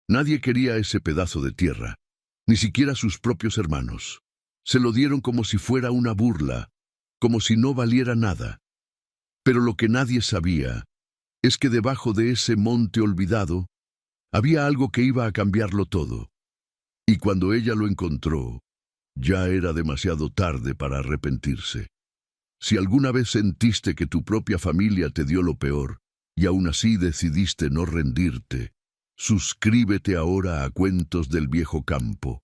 Nadie quería ese pedazo de tierra, ni siquiera sus propios hermanos. Se lo dieron como si fuera una burla, como si no valiera nada. Pero lo que nadie sabía es que debajo de ese monte olvidado había algo que iba a cambiarlo todo. Y cuando ella lo encontró, ya era demasiado tarde para arrepentirse. Si alguna vez sentiste que tu propia familia te dio lo peor, y aún así decidiste no rendirte, suscríbete ahora a Cuentos del Viejo Campo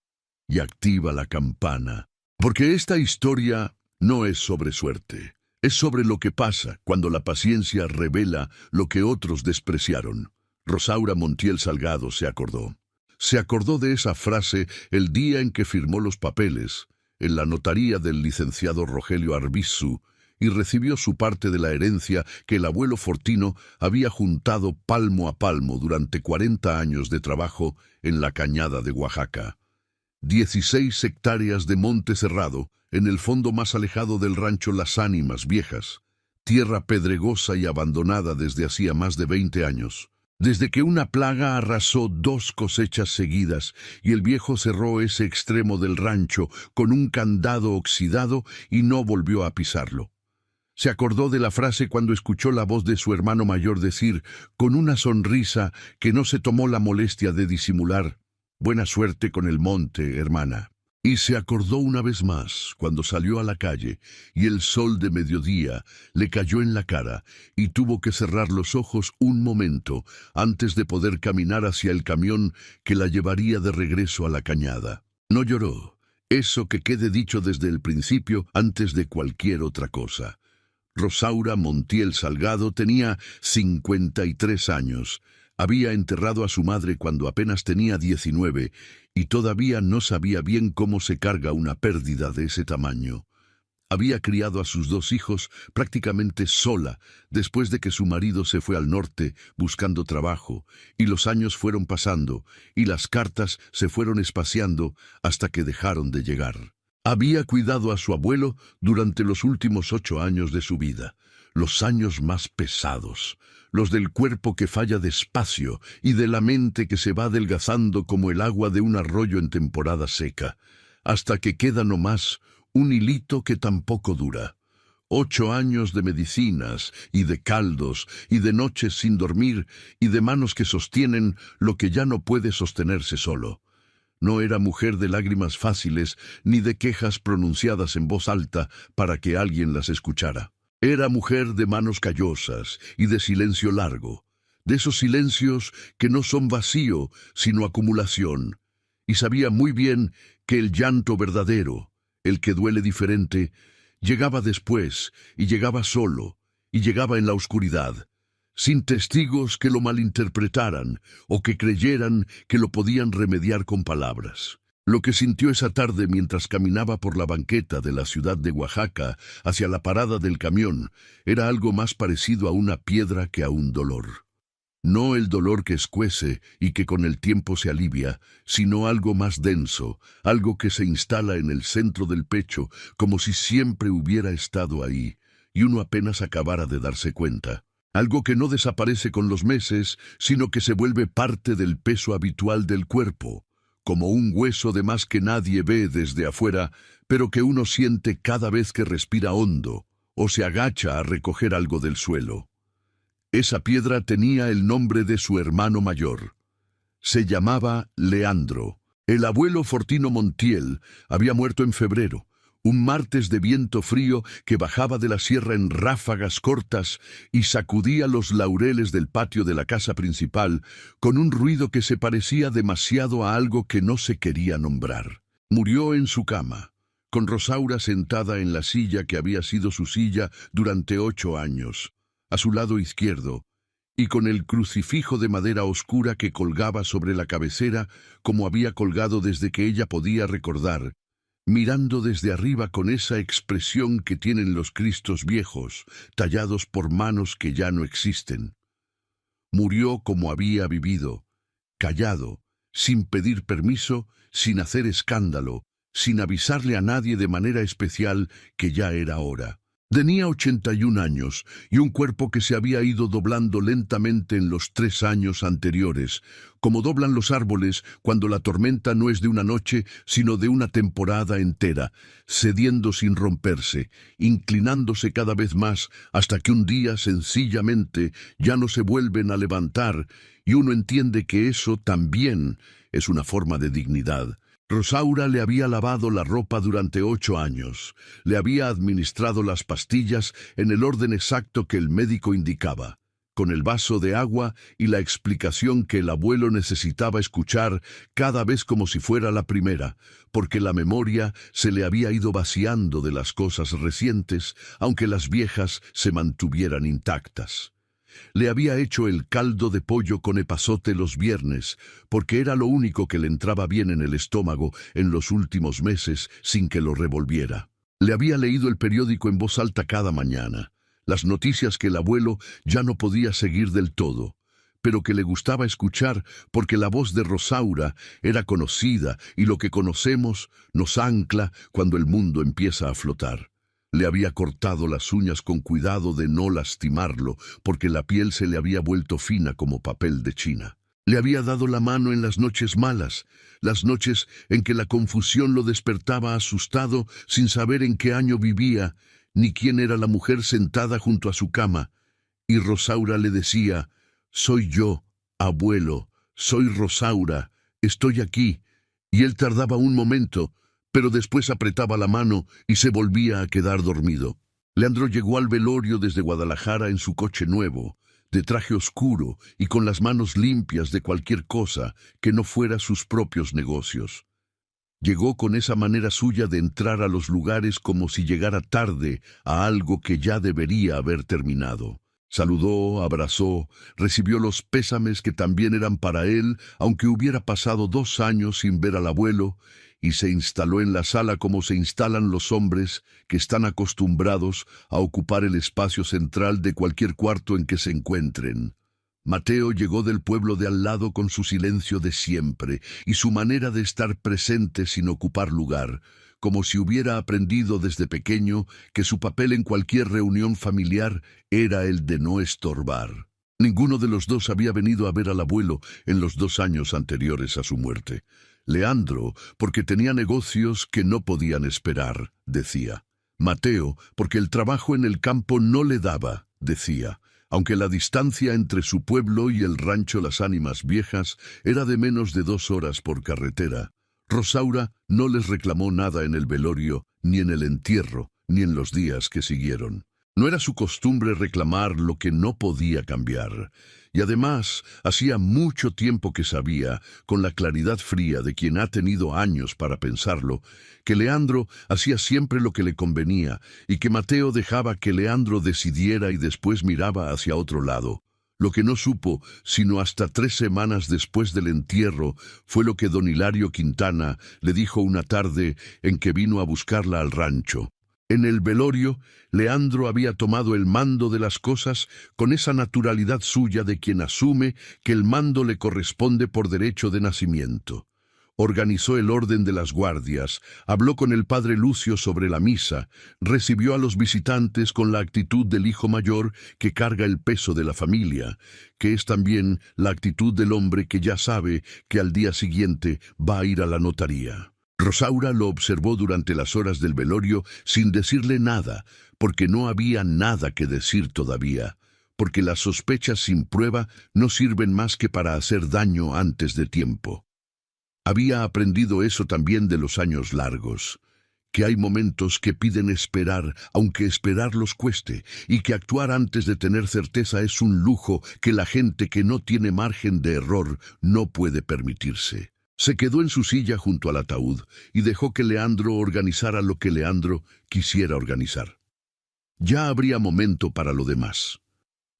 y activa la campana, porque esta historia no es sobre suerte, es sobre lo que pasa cuando la paciencia revela lo que otros despreciaron. Rosaura Montiel Salgado se acordó. Se acordó de esa frase el día en que firmó los papeles en la notaría del licenciado Rogelio Arbizu y recibió su parte de la herencia que el abuelo Fortino había juntado palmo a palmo durante 40 años de trabajo en la cañada de Oaxaca. 16 hectáreas de monte cerrado, en el fondo más alejado del rancho Las Ánimas Viejas, tierra pedregosa y abandonada desde hacía más de 20 años. Desde que una plaga arrasó 2 cosechas seguidas y el viejo cerró ese extremo del rancho con un candado oxidado y no volvió a pisarlo. Se acordó de la frase cuando escuchó la voz de su hermano mayor decir, con una sonrisa que no se tomó la molestia de disimular, «Buena suerte con el monte, hermana». Y se acordó una vez más cuando salió a la calle y el sol de mediodía le cayó en la cara y tuvo que cerrar los ojos un momento antes de poder caminar hacia el camión que la llevaría de regreso a la cañada. No lloró, eso que quede dicho desde el principio antes de cualquier otra cosa. Rosaura Montiel Salgado tenía 53 años. Había enterrado a su madre cuando apenas tenía 19 y todavía no sabía bien cómo se carga una pérdida de ese tamaño. Había criado a sus 2 hijos prácticamente sola después de que su marido se fue al norte buscando trabajo, y los años fueron pasando y las cartas se fueron espaciando hasta que dejaron de llegar. Había cuidado a su abuelo durante los últimos 8 años de su vida, los años más pesados, los del cuerpo que falla despacio y de la mente que se va adelgazando como el agua de un arroyo en temporada seca, hasta que queda nomás un hilito que tampoco dura. 8 años de medicinas y de caldos y de noches sin dormir y de manos que sostienen lo que ya no puede sostenerse solo. No era mujer de lágrimas fáciles ni de quejas pronunciadas en voz alta para que alguien las escuchara. Era mujer de manos callosas y de silencio largo, de esos silencios que no son vacío, sino acumulación, y sabía muy bien que el llanto verdadero, el que duele diferente, llegaba después, y llegaba solo, y llegaba en la oscuridad, sin testigos que lo malinterpretaran o que creyeran que lo podían remediar con palabras. Lo que sintió esa tarde mientras caminaba por la banqueta de la ciudad de Oaxaca hacia la parada del camión era algo más parecido a una piedra que a un dolor. No el dolor que escuece y que con el tiempo se alivia, sino algo más denso, algo que se instala en el centro del pecho como si siempre hubiera estado ahí, y uno apenas acabara de darse cuenta. Algo que no desaparece con los meses, sino que se vuelve parte del peso habitual del cuerpo, como un hueso de más que nadie ve desde afuera, pero que uno siente cada vez que respira hondo o se agacha a recoger algo del suelo. Esa piedra tenía el nombre de su hermano mayor. Se llamaba Leandro. El abuelo Fortino Montiel había muerto en febrero, un martes de viento frío que bajaba de la sierra en ráfagas cortas y sacudía los laureles del patio de la casa principal con un ruido que se parecía demasiado a algo que no se quería nombrar. Murió en su cama, con Rosaura sentada en la silla que había sido su silla durante 8 años, a su lado izquierdo, y con el crucifijo de madera oscura que colgaba sobre la cabecera como había colgado desde que ella podía recordar, mirando desde arriba con esa expresión que tienen los Cristos viejos, tallados por manos que ya no existen. Murió como había vivido, callado, sin pedir permiso, sin hacer escándalo, sin avisarle a nadie de manera especial que ya era hora. Tenía 81 años y un cuerpo que se había ido doblando lentamente en los 3 años anteriores, como doblan los árboles cuando la tormenta no es de una noche, sino de una temporada entera, cediendo sin romperse, inclinándose cada vez más hasta que un día sencillamente ya no se vuelven a levantar, y uno entiende que eso también es una forma de dignidad. Rosaura le había lavado la ropa durante 8 años, le había administrado las pastillas en el orden exacto que el médico indicaba, con el vaso de agua y la explicación que el abuelo necesitaba escuchar cada vez como si fuera la primera, porque la memoria se le había ido vaciando de las cosas recientes, aunque las viejas se mantuvieran intactas. Le había hecho el caldo de pollo con epazote los viernes, porque era lo único que le entraba bien en el estómago en los últimos meses sin que lo revolviera. Le había leído el periódico en voz alta cada mañana, las noticias que el abuelo ya no podía seguir del todo, pero que le gustaba escuchar porque la voz de Rosaura era conocida y lo que conocemos nos ancla cuando el mundo empieza a flotar. Le había cortado las uñas con cuidado de no lastimarlo, porque la piel se le había vuelto fina como papel de China. Le había dado la mano en las noches malas, las noches en que la confusión lo despertaba asustado sin saber en qué año vivía, ni quién era la mujer sentada junto a su cama. Y Rosaura le decía: «Soy yo, abuelo, soy Rosaura, estoy aquí». Y él tardaba un momento, pero después apretaba la mano y se volvía a quedar dormido. Leandro llegó al velorio desde Guadalajara en su coche nuevo, de traje oscuro y con las manos limpias de cualquier cosa que no fuera sus propios negocios. Llegó con esa manera suya de entrar a los lugares como si llegara tarde a algo que ya debería haber terminado. Saludó, abrazó, recibió los pésames que también eran para él, aunque hubiera pasado 2 años sin ver al abuelo, y se instaló en la sala como se instalan los hombres que están acostumbrados a ocupar el espacio central de cualquier cuarto en que se encuentren. Mateo llegó del pueblo de al lado con su silencio de siempre y su manera de estar presente sin ocupar lugar, como si hubiera aprendido desde pequeño que su papel en cualquier reunión familiar era el de no estorbar. Ninguno de los dos había venido a ver al abuelo en los 2 años anteriores a su muerte. Leandro, porque tenía negocios que no podían esperar, decía. Mateo, porque el trabajo en el campo no le daba, decía, aunque la distancia entre su pueblo y el rancho Las Ánimas Viejas era de menos de 2 horas por carretera. Rosaura no les reclamó nada en el velorio, ni en el entierro, ni en los días que siguieron. No era su costumbre reclamar lo que no podía cambiar. Y además, hacía mucho tiempo que sabía, con la claridad fría de quien ha tenido años para pensarlo, que Leandro hacía siempre lo que le convenía y que Mateo dejaba que Leandro decidiera y después miraba hacia otro lado. Lo que no supo, sino hasta 3 semanas después del entierro, fue lo que don Hilario Quintana le dijo una tarde en que vino a buscarla al rancho. En el velorio, Leandro había tomado el mando de las cosas con esa naturalidad suya de quien asume que el mando le corresponde por derecho de nacimiento. Organizó el orden de las guardias, habló con el padre Lucio sobre la misa, recibió a los visitantes con la actitud del hijo mayor que carga el peso de la familia, que es también la actitud del hombre que ya sabe que al día siguiente va a ir a la notaría. Rosaura lo observó durante las horas del velorio sin decirle nada, porque no había nada que decir todavía, porque las sospechas sin prueba no sirven más que para hacer daño antes de tiempo. Había aprendido eso también de los años largos, que hay momentos que piden esperar, aunque esperarlos cueste, y que actuar antes de tener certeza es un lujo que la gente que no tiene margen de error no puede permitirse. Se quedó en su silla junto al ataúd y dejó que Leandro organizara lo que Leandro quisiera organizar. Ya habría momento para lo demás.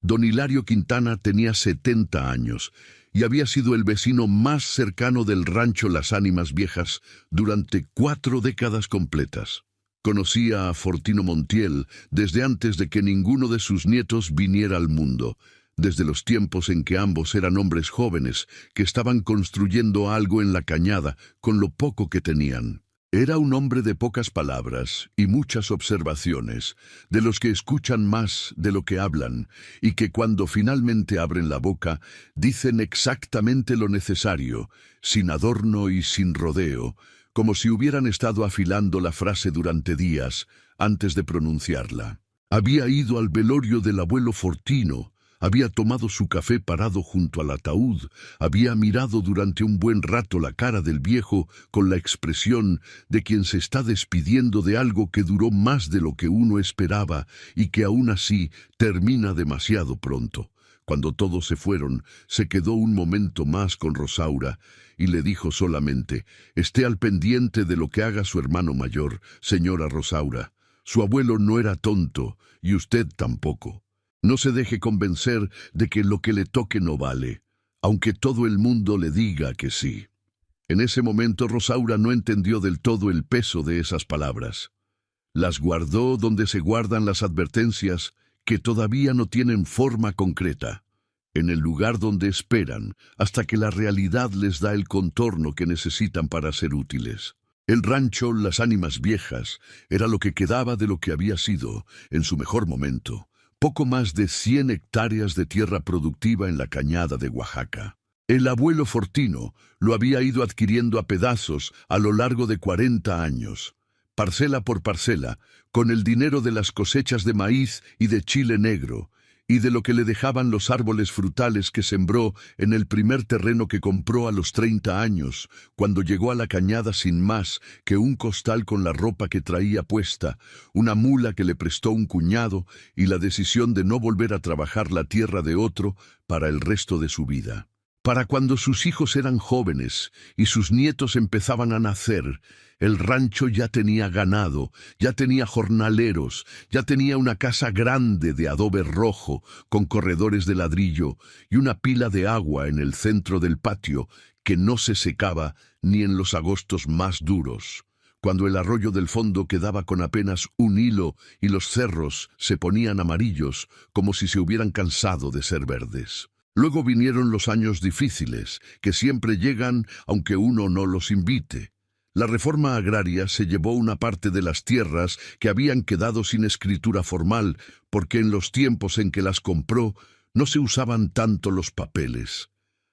Don Hilario Quintana tenía 70 años y había sido el vecino más cercano del rancho Las Ánimas Viejas durante 4 décadas completas. Conocía a Fortino Montiel desde antes de que ninguno de sus nietos viniera al mundo, desde los tiempos en que ambos eran hombres jóvenes que estaban construyendo algo en la cañada con lo poco que tenían. Era un hombre de pocas palabras y muchas observaciones, de los que escuchan más de lo que hablan, y que cuando finalmente abren la boca, dicen exactamente lo necesario, sin adorno y sin rodeo, como si hubieran estado afilando la frase durante días antes de pronunciarla. Había ido al velorio del abuelo Fortino, había tomado su café parado junto al ataúd, había mirado durante un buen rato la cara del viejo con la expresión de quien se está despidiendo de algo que duró más de lo que uno esperaba y que aún así termina demasiado pronto. Cuando todos se fueron, se quedó un momento más con Rosaura y le dijo solamente: «Esté al pendiente de lo que haga su hermano mayor, señora Rosaura. Su abuelo no era tonto y usted tampoco. No se deje convencer de que lo que le toque no vale, aunque todo el mundo le diga que sí». En ese momento Rosaura no entendió del todo el peso de esas palabras. Las guardó donde se guardan las advertencias que todavía no tienen forma concreta, en el lugar donde esperan hasta que la realidad les da el contorno que necesitan para ser útiles. El rancho Las Ánimas Viejas era lo que quedaba de lo que había sido, en su mejor momento, poco más de 100 hectáreas de tierra productiva en la cañada de Oaxaca. El abuelo Fortino lo había ido adquiriendo a pedazos a lo largo de 40 años, parcela por parcela, con el dinero de las cosechas de maíz y de chile negro, y de lo que le dejaban los árboles frutales que sembró en el primer terreno que compró a los 30 años, cuando llegó a la cañada sin más que un costal con la ropa que traía puesta, una mula que le prestó un cuñado y la decisión de no volver a trabajar la tierra de otro para el resto de su vida. Para cuando sus hijos eran jóvenes y sus nietos empezaban a nacer, el rancho ya tenía ganado, ya tenía jornaleros, ya tenía una casa grande de adobe rojo con corredores de ladrillo y una pila de agua en el centro del patio que no se secaba ni en los agostos más duros, cuando el arroyo del fondo quedaba con apenas un hilo y los cerros se ponían amarillos como si se hubieran cansado de ser verdes. Luego vinieron los años difíciles, que siempre llegan aunque uno no los invite. La reforma agraria se llevó una parte de las tierras que habían quedado sin escritura formal, porque en los tiempos en que las compró no se usaban tanto los papeles.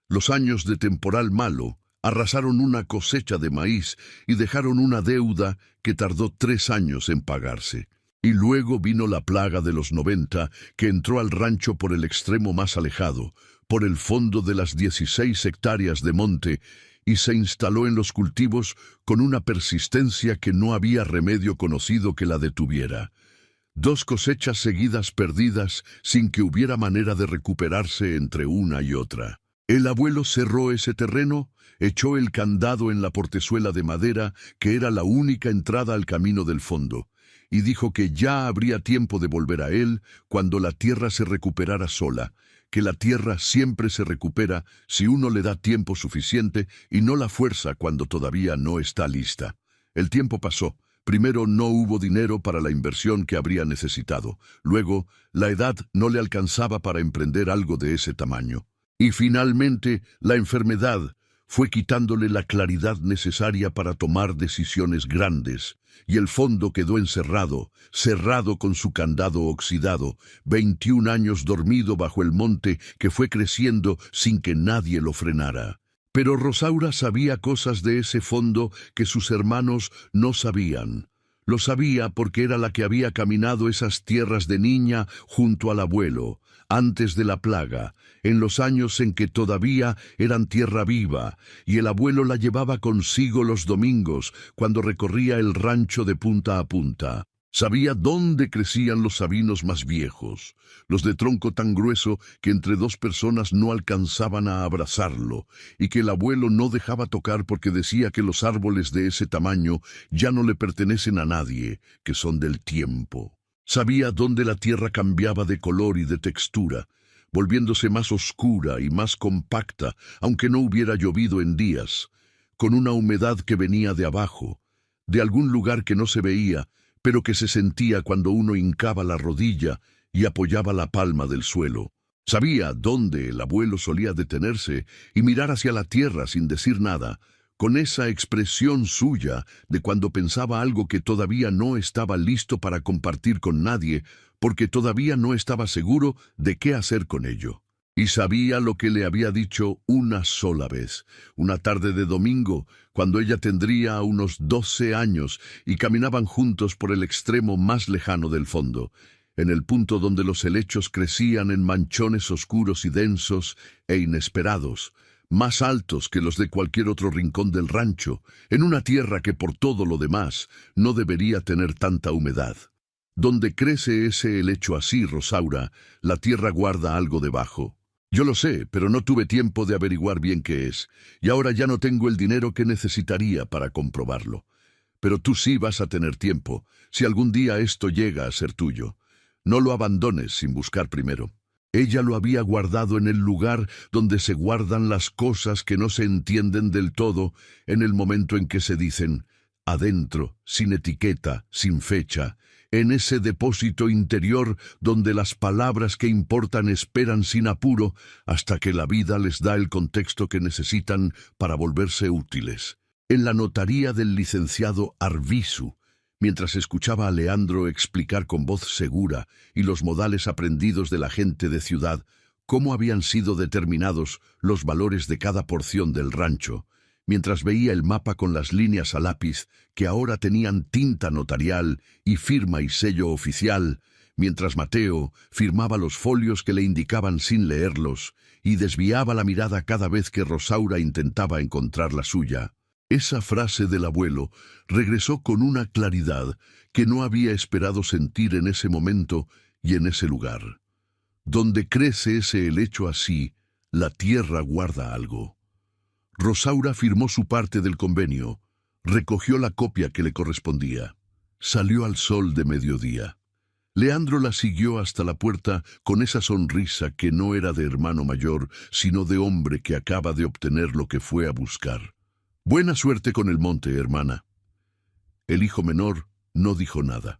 Los años de temporal malo arrasaron una cosecha de maíz y dejaron una deuda que tardó 3 años en pagarse. Y luego vino la plaga de los 90, que entró al rancho por el extremo más alejado, por el fondo de las 16 hectáreas de monte, y se instaló en los cultivos con una persistencia que no había remedio conocido que la detuviera. 2 cosechas seguidas perdidas sin que hubiera manera de recuperarse entre una y otra. El abuelo cerró ese terreno, echó el candado en la portezuela de madera, que era la única entrada al camino del fondo, y dijo que ya habría tiempo de volver a él cuando la tierra se recuperara sola, que la tierra siempre se recupera si uno le da tiempo suficiente y no la fuerza cuando todavía no está lista. El tiempo pasó. Primero no hubo dinero para la inversión que habría necesitado. Luego, la edad no le alcanzaba para emprender algo de ese tamaño. Y finalmente, la enfermedad fue quitándole la claridad necesaria para tomar decisiones grandes, y el fondo quedó encerrado, cerrado con su candado oxidado, 21 años dormido bajo el monte que fue creciendo sin que nadie lo frenara. Pero Rosaura sabía cosas de ese fondo que sus hermanos no sabían. Lo sabía porque era la que había caminado esas tierras de niña junto al abuelo, antes de la plaga, en los años en que todavía eran tierra viva, y el abuelo la llevaba consigo los domingos, cuando recorría el rancho de punta a punta. Sabía dónde crecían los sabinos más viejos, los de tronco tan grueso que entre 2 personas no alcanzaban a abrazarlo, y que el abuelo no dejaba tocar porque decía que los árboles de ese tamaño ya no le pertenecen a nadie, que son del tiempo. Sabía dónde la tierra cambiaba de color y de textura, volviéndose más oscura y más compacta, aunque no hubiera llovido en días, con una humedad que venía de abajo, de algún lugar que no se veía, pero que se sentía cuando uno hincaba la rodilla y apoyaba la palma del suelo. Sabía dónde el abuelo solía detenerse y mirar hacia la tierra sin decir nada, con esa expresión suya de cuando pensaba algo que todavía no estaba listo para compartir con nadie, porque todavía no estaba seguro de qué hacer con ello. Y sabía lo que le había dicho una sola vez, una tarde de domingo, cuando ella tendría unos 12 años y caminaban juntos por el extremo más lejano del fondo, en el punto donde los helechos crecían en manchones oscuros y densos e inesperados, más altos que los de cualquier otro rincón del rancho, en una tierra que por todo lo demás no debería tener tanta humedad. Donde crece ese helecho así, Rosaura, la tierra guarda algo debajo. Yo lo sé, pero no tuve tiempo de averiguar bien qué es, y ahora ya no tengo el dinero que necesitaría para comprobarlo. Pero tú sí vas a tener tiempo, si algún día esto llega a ser tuyo. No lo abandones sin buscar primero. Ella lo había guardado en el lugar donde se guardan las cosas que no se entienden del todo en el momento en que se dicen, adentro, sin etiqueta, sin fecha, en ese depósito interior donde las palabras que importan esperan sin apuro hasta que la vida les da el contexto que necesitan para volverse útiles. En la notaría del licenciado Arvizu, mientras escuchaba a Leandro explicar con voz segura y los modales aprendidos de la gente de ciudad cómo habían sido determinados los valores de cada porción del rancho, mientras veía el mapa con las líneas a lápiz que ahora tenían tinta notarial y firma y sello oficial, mientras Mateo firmaba los folios que le indicaban sin leerlos y desviaba la mirada cada vez que Rosaura intentaba encontrar la suya. Esa frase del abuelo regresó con una claridad que no había esperado sentir en ese momento y en ese lugar. Donde crece ese helecho así, la tierra guarda algo. Rosaura firmó su parte del convenio, recogió la copia que le correspondía. Salió al sol de mediodía. Leandro la siguió hasta la puerta con esa sonrisa que no era de hermano mayor, sino de hombre que acaba de obtener lo que fue a buscar. Buena suerte con el monte, hermana. El hijo menor no dijo nada.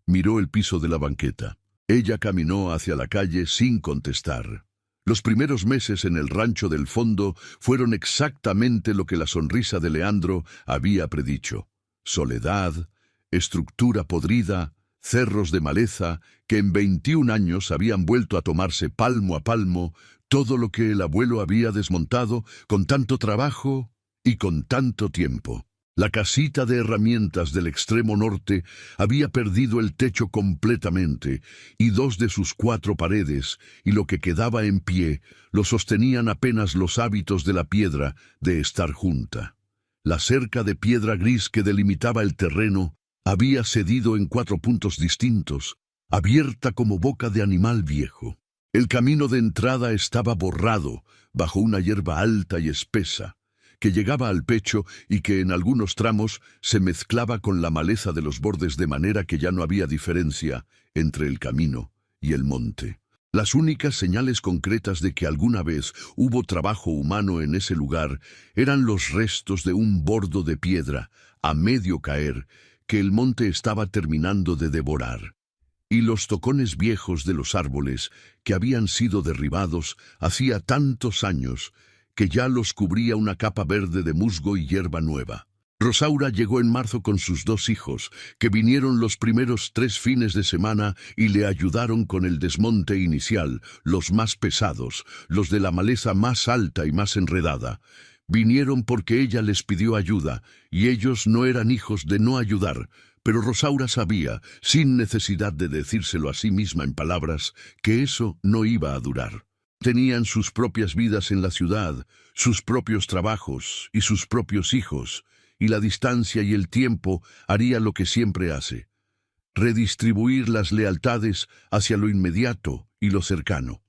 Miró el piso de la banqueta. Ella caminó hacia la calle sin contestar. Los primeros meses en el rancho del fondo fueron exactamente lo que la sonrisa de Leandro había predicho. Soledad, estructura podrida, cerros de maleza que en 21 años habían vuelto a tomarse palmo a palmo todo lo que el abuelo había desmontado con tanto trabajo y con tanto tiempo. La casita de herramientas del extremo norte había perdido el techo completamente y 2 de sus 4 paredes, y lo que quedaba en pie lo sostenían apenas los hábitos de la piedra de estar junta. La cerca de piedra gris que delimitaba el terreno había cedido en 4 puntos distintos, abierta como boca de animal viejo. El camino de entrada estaba borrado bajo una hierba alta y espesa, que llegaba al pecho y que en algunos tramos se mezclaba con la maleza de los bordes de manera que ya no había diferencia entre el camino y el monte. Las únicas señales concretas de que alguna vez hubo trabajo humano en ese lugar eran los restos de un bordo de piedra, a medio caer, que el monte estaba terminando de devorar, y los tocones viejos de los árboles que habían sido derribados hacía tantos años que ya los cubría una capa verde de musgo y hierba nueva. Rosaura llegó en marzo con sus 2 hijos, que vinieron los primeros 3 fines de semana y le ayudaron con el desmonte inicial, los más pesados, los de la maleza más alta y más enredada. Vinieron porque ella les pidió ayuda, y ellos no eran hijos de no ayudar, pero Rosaura sabía, sin necesidad de decírselo a sí misma en palabras, que eso no iba a durar. Tenían sus propias vidas en la ciudad, sus propios trabajos y sus propios hijos, y la distancia y el tiempo haría lo que siempre hace: redistribuir las lealtades hacia lo inmediato y lo cercano.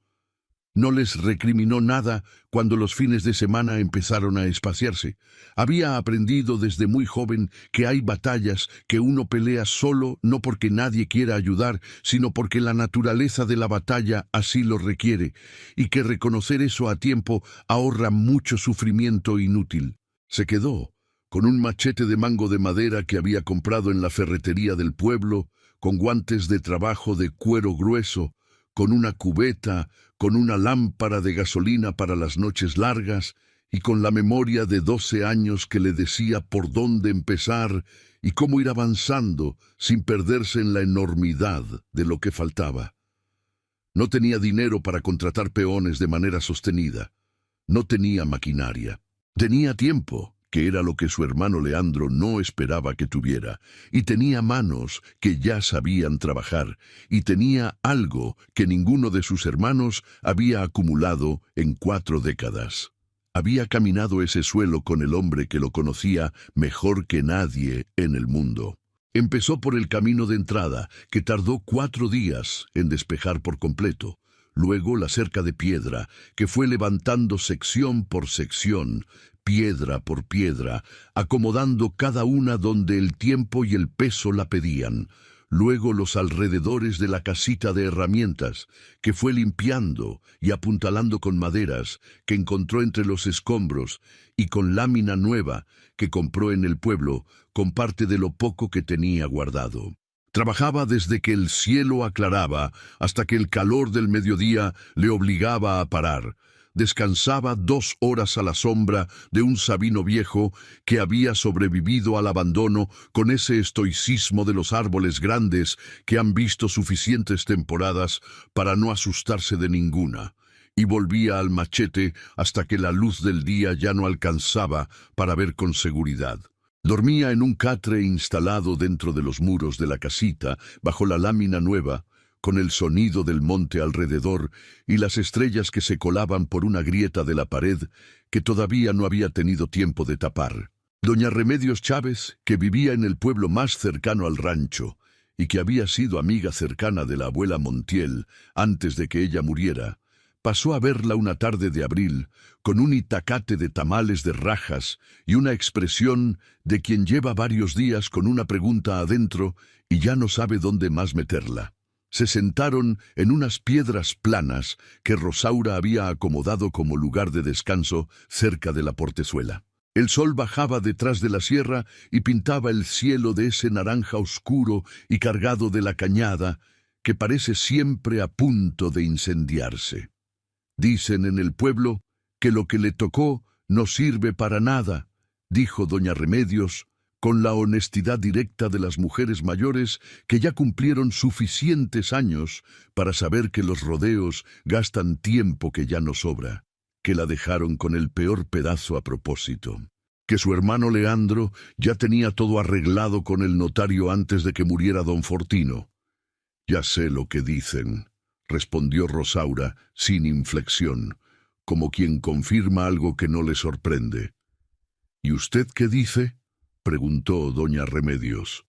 No les recriminó nada cuando los fines de semana empezaron a espaciarse. Había aprendido desde muy joven que hay batallas que uno pelea solo, no porque nadie quiera ayudar, sino porque la naturaleza de la batalla así lo requiere, y que reconocer eso a tiempo ahorra mucho sufrimiento inútil. Se quedó con un machete de mango de madera que había comprado en la ferretería del pueblo, con guantes de trabajo de cuero grueso, con una cubeta, con una lámpara de gasolina para las noches largas y con la memoria de 12 años que le decía por dónde empezar y cómo ir avanzando sin perderse en la enormidad de lo que faltaba. No tenía dinero para contratar peones de manera sostenida. No tenía maquinaria. Tenía tiempo, que era lo que su hermano Leandro no esperaba que tuviera, y tenía manos que ya sabían trabajar, y tenía algo que ninguno de sus hermanos había acumulado en 4 décadas. Había caminado ese suelo con el hombre que lo conocía mejor que nadie en el mundo. Empezó por el camino de entrada, que tardó 4 días en despejar por completo. Luego la cerca de piedra, que fue levantando sección por sección, piedra por piedra, acomodando cada una donde el tiempo y el peso la pedían. Luego los alrededores de la casita de herramientas, que fue limpiando y apuntalando con maderas que encontró entre los escombros y con lámina nueva que compró en el pueblo con parte de lo poco que tenía guardado. Trabajaba desde que el cielo aclaraba hasta que el calor del mediodía le obligaba a parar. Descansaba 2 horas a la sombra de un sabino viejo que había sobrevivido al abandono con ese estoicismo de los árboles grandes que han visto suficientes temporadas para no asustarse de ninguna, y volvía al machete hasta que la luz del día ya no alcanzaba para ver con seguridad. Dormía en un catre instalado dentro de los muros de la casita, bajo la lámina nueva, con el sonido del monte alrededor y las estrellas que se colaban por una grieta de la pared que todavía no había tenido tiempo de tapar. Doña Remedios Chávez, que vivía en el pueblo más cercano al rancho y que había sido amiga cercana de la abuela Montiel antes de que ella muriera, pasó a verla una tarde de abril con un itacate de tamales de rajas y una expresión de quien lleva varios días con una pregunta adentro y ya no sabe dónde más meterla. Se sentaron en unas piedras planas que Rosaura había acomodado como lugar de descanso cerca de la portezuela. El sol bajaba detrás de la sierra y pintaba el cielo de ese naranja oscuro y cargado de la cañada que parece siempre a punto de incendiarse. Dicen en el pueblo que lo que le tocó no sirve para nada, dijo doña Remedios, con la honestidad directa de las mujeres mayores que ya cumplieron suficientes años para saber que los rodeos gastan tiempo que ya no sobra, que la dejaron con el peor pedazo a propósito, que su hermano Leandro ya tenía todo arreglado con el notario antes de que muriera don Fortino. Ya sé lo que dicen, respondió Rosaura sin inflexión, como quien confirma algo que no le sorprende. ¿Y usted qué dice?, preguntó doña Remedios.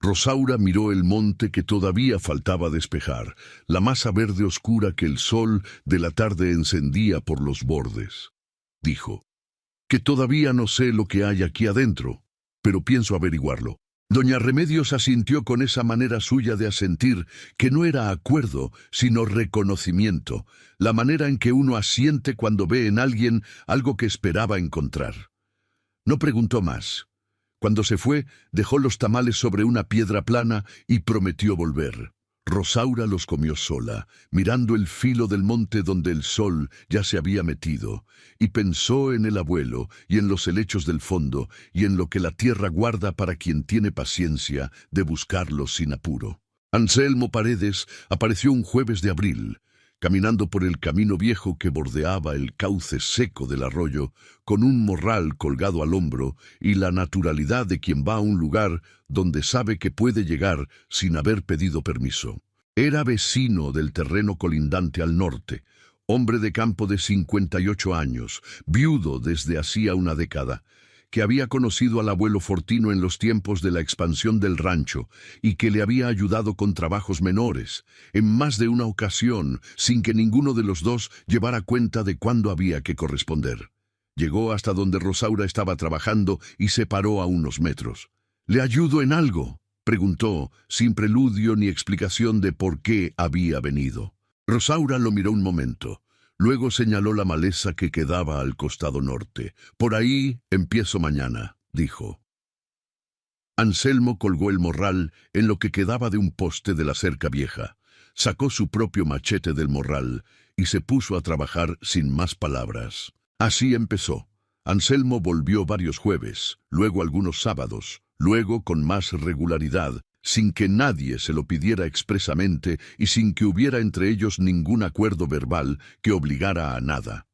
Rosaura miró el monte que todavía faltaba despejar, la masa verde oscura que el sol de la tarde encendía por los bordes. Dijo, que todavía no sé lo que hay aquí adentro, pero pienso averiguarlo. Doña Remedios asintió con esa manera suya de asentir, que no era acuerdo, sino reconocimiento, la manera en que uno asiente cuando ve en alguien algo que esperaba encontrar. No preguntó más. Cuando se fue, dejó los tamales sobre una piedra plana y prometió volver. Rosaura los comió sola, mirando el filo del monte donde el sol ya se había metido, y pensó en el abuelo y en los helechos del fondo y en lo que la tierra guarda para quien tiene paciencia de buscarlos sin apuro. Anselmo Paredes apareció un jueves de abril, caminando por el camino viejo que bordeaba el cauce seco del arroyo, con un morral colgado al hombro y la naturalidad de quien va a un lugar donde sabe que puede llegar sin haber pedido permiso. Era vecino del terreno colindante al norte, hombre de campo de 58 años, viudo desde hacía una década, que había conocido al abuelo Fortino en los tiempos de la expansión del rancho y que le había ayudado con trabajos menores, en más de una ocasión, sin que ninguno de los dos llevara cuenta de cuándo había que corresponder. Llegó hasta donde Rosaura estaba trabajando y se paró a unos metros. «¿Le ayudo en algo?», preguntó, sin preludio ni explicación de por qué había venido. Rosaura lo miró un momento. Luego señaló la maleza que quedaba al costado norte. «Por ahí empiezo mañana», dijo. Anselmo colgó el morral en lo que quedaba de un poste de la cerca vieja. Sacó su propio machete del morral y se puso a trabajar sin más palabras. Así empezó. Anselmo volvió varios jueves, luego algunos sábados, luego con más regularidad, sin que nadie se lo pidiera expresamente y sin que hubiera entre ellos ningún acuerdo verbal que obligara a nada.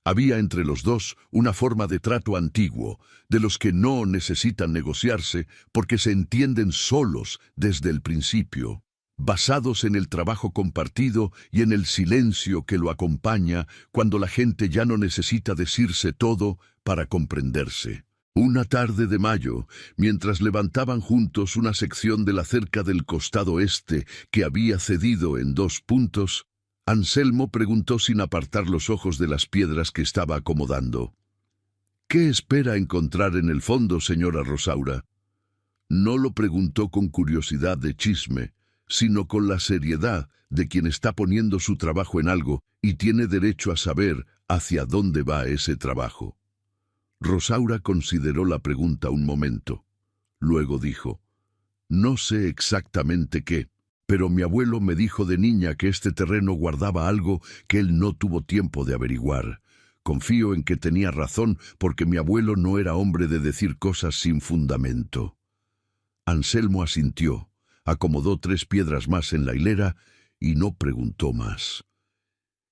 Había entre los dos una forma de trato antiguo, de los que no necesitan negociarse porque se entienden solos desde el principio, basados en el trabajo compartido y en el silencio que lo acompaña cuando la gente ya no necesita decirse todo para comprenderse. Una tarde de mayo, mientras levantaban juntos una sección de la cerca del costado este que había cedido en 2 puntos, Anselmo preguntó sin apartar los ojos de las piedras que estaba acomodando: «¿Qué espera encontrar en el fondo, señora Rosaura?». No lo preguntó con curiosidad de chisme, sino con la seriedad de quien está poniendo su trabajo en algo y tiene derecho a saber hacia dónde va ese trabajo. Rosaura consideró la pregunta un momento. Luego dijo: «No sé exactamente qué, pero mi abuelo me dijo de niña que este terreno guardaba algo que él no tuvo tiempo de averiguar. Confío en que tenía razón porque mi abuelo no era hombre de decir cosas sin fundamento». Anselmo asintió, acomodó 3 piedras más en la hilera y no preguntó más.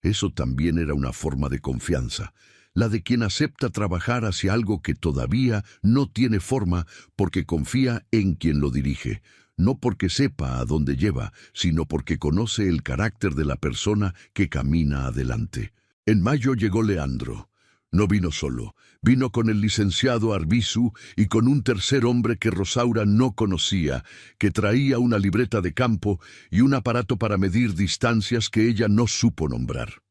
Eso también era una forma de confianza, la de quien acepta trabajar hacia algo que todavía no tiene forma porque confía en quien lo dirige, no porque sepa a dónde lleva, sino porque conoce el carácter de la persona que camina adelante. En mayo llegó Leandro. No vino solo, vino con el licenciado Arbizu y con un tercer hombre que Rosaura no conocía, que traía una libreta de campo y un aparato para medir distancias que ella no supo nombrar.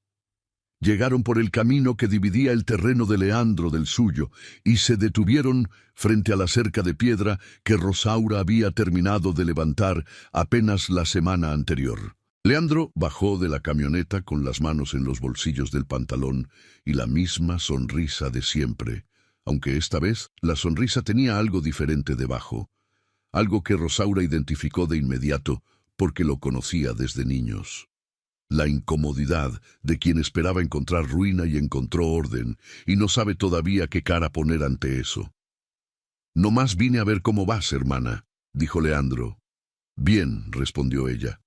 Llegaron por el camino que dividía el terreno de Leandro del suyo y se detuvieron frente a la cerca de piedra que Rosaura había terminado de levantar apenas la semana anterior. Leandro bajó de la camioneta con las manos en los bolsillos del pantalón y la misma sonrisa de siempre, aunque esta vez la sonrisa tenía algo diferente debajo, algo que Rosaura identificó de inmediato porque lo conocía desde niños. La incomodidad de quien esperaba encontrar ruina y encontró orden, y no sabe todavía qué cara poner ante eso. «No más vine a ver cómo vas, hermana», dijo Leandro. «Bien», respondió ella.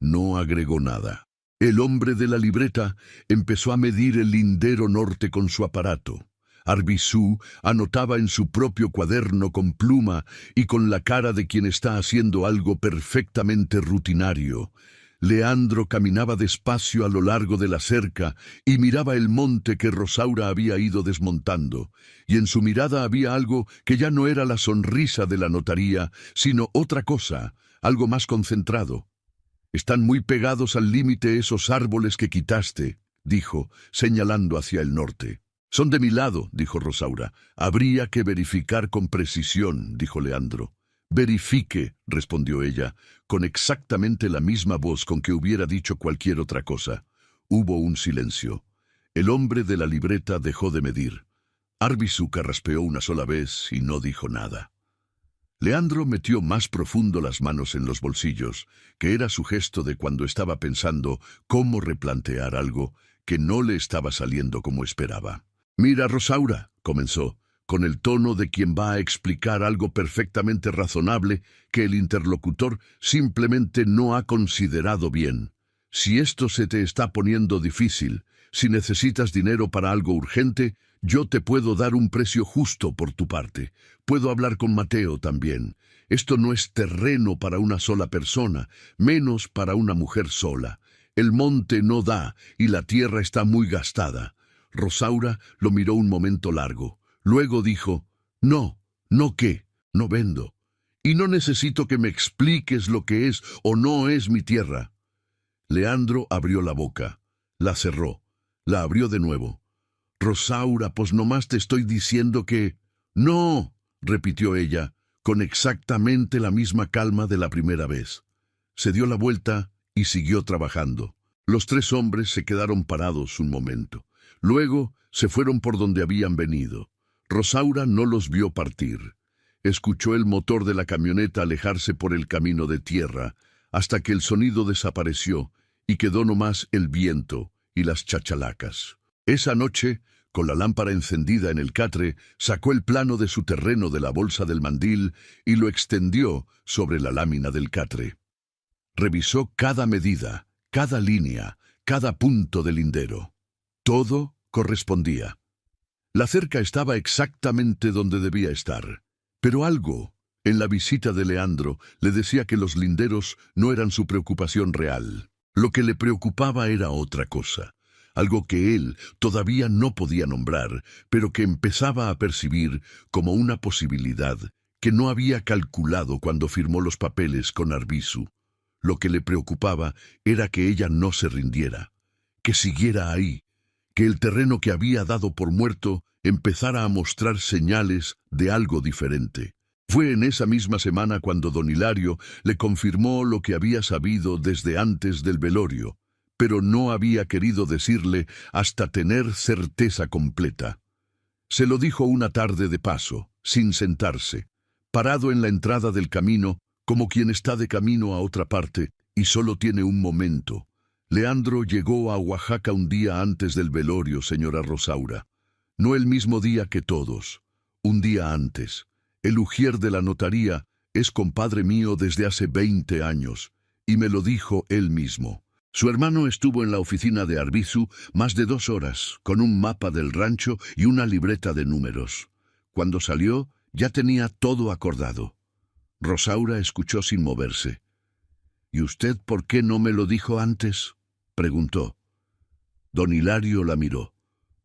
No agregó nada. El hombre de la libreta empezó a medir el lindero norte con su aparato. Arbizu anotaba en su propio cuaderno con pluma y con la cara de quien está haciendo algo perfectamente rutinario. Leandro caminaba despacio a lo largo de la cerca y miraba el monte que Rosaura había ido desmontando, y en su mirada había algo que ya no era la sonrisa de la notaría, sino otra cosa, algo más concentrado. «Están muy pegados al límite esos árboles que quitaste», dijo, señalando hacia el norte. «Son de mi lado», dijo Rosaura. «Habría que verificar con precisión», dijo Leandro. «Verifique», respondió ella, con exactamente la misma voz con que hubiera dicho cualquier otra cosa. Hubo un silencio. El hombre de la libreta dejó de medir. Arbizu carraspeó una sola vez y no dijo nada. Leandro metió más profundo las manos en los bolsillos, que era su gesto de cuando estaba pensando cómo replantear algo que no le estaba saliendo como esperaba. «Mira, Rosaura», comenzó, con el tono de quien va a explicar algo perfectamente razonable que el interlocutor simplemente no ha considerado bien. «Si esto se te está poniendo difícil, si necesitas dinero para algo urgente, yo te puedo dar un precio justo por tu parte. Puedo hablar con Mateo también. Esto no es terreno para una sola persona, menos para una mujer sola. El monte no da y la tierra está muy gastada». Rosaura lo miró un momento largo. Luego dijo: «No, ¿no qué? No vendo. Y no necesito que me expliques lo que es o no es mi tierra». Leandro abrió la boca, la cerró, la abrió de nuevo. «Rosaura, pues nomás te estoy diciendo que...». «No», repitió ella, con exactamente la misma calma de la primera vez. Se dio la vuelta y siguió trabajando. Los 3 hombres se quedaron parados un momento. Luego se fueron por donde habían venido. Rosaura no los vio partir. Escuchó el motor de la camioneta alejarse por el camino de tierra, hasta que el sonido desapareció y quedó nomás el viento y las chachalacas. Esa noche Con la lámpara encendida en el catre, sacó el plano de su terreno de la bolsa del mandil y lo extendió sobre la lámina del catre. Revisó cada medida, cada línea, cada punto del lindero. Todo correspondía. La cerca estaba exactamente donde debía estar, pero algo en la visita de Leandro le decía que los linderos no eran su preocupación real. Lo que le preocupaba era otra cosa, algo que él todavía no podía nombrar, pero que empezaba a percibir como una posibilidad que no había calculado cuando firmó los papeles con Arbizu. Lo que le preocupaba era que ella no se rindiera, que siguiera ahí, que el terreno que había dado por muerto empezara a mostrar señales de algo diferente. Fue en esa misma semana cuando don Hilario le confirmó lo que había sabido desde antes del velorio, pero no había querido decirle hasta tener certeza completa. Se lo dijo una tarde de paso, sin sentarse, parado en la entrada del camino, como quien está de camino a otra parte y solo tiene un momento. Leandro llegó a Oaxaca un día antes del velorio, señora Rosaura. No el mismo día que todos, un día antes. El ujier de la notaría es compadre mío desde hace 20 años, y me lo dijo él mismo. Su hermano estuvo en la oficina de Arbizu más de 2 horas, con un mapa del rancho y una libreta de números. Cuando salió, ya tenía todo acordado. Rosaura escuchó sin moverse. «¿Y usted por qué no me lo dijo antes?», preguntó. Don Hilario la miró.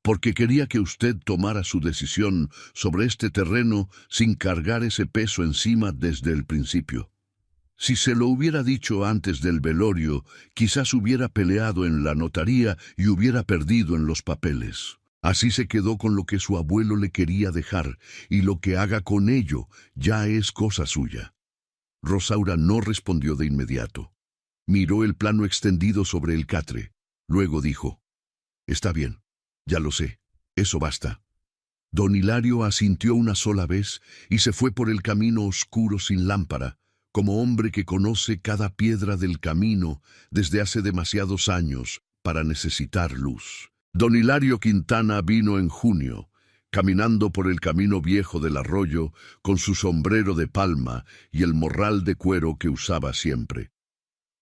«Porque quería que usted tomara su decisión sobre este terreno sin cargar ese peso encima desde el principio. Si se lo hubiera dicho antes del velorio, quizás hubiera peleado en la notaría y hubiera perdido en los papeles. Así se quedó con lo que su abuelo le quería dejar, y lo que haga con ello ya es cosa suya». Rosaura no respondió de inmediato. Miró el plano extendido sobre el catre. Luego dijo: «Está bien, ya lo sé, eso basta». Don Hilario asintió una sola vez y se fue por el camino oscuro sin lámpara, como hombre que conoce cada piedra del camino desde hace demasiados años para necesitar luz. Don Hilario Quintana vino en junio, caminando por el camino viejo del arroyo con su sombrero de palma y el morral de cuero que usaba siempre.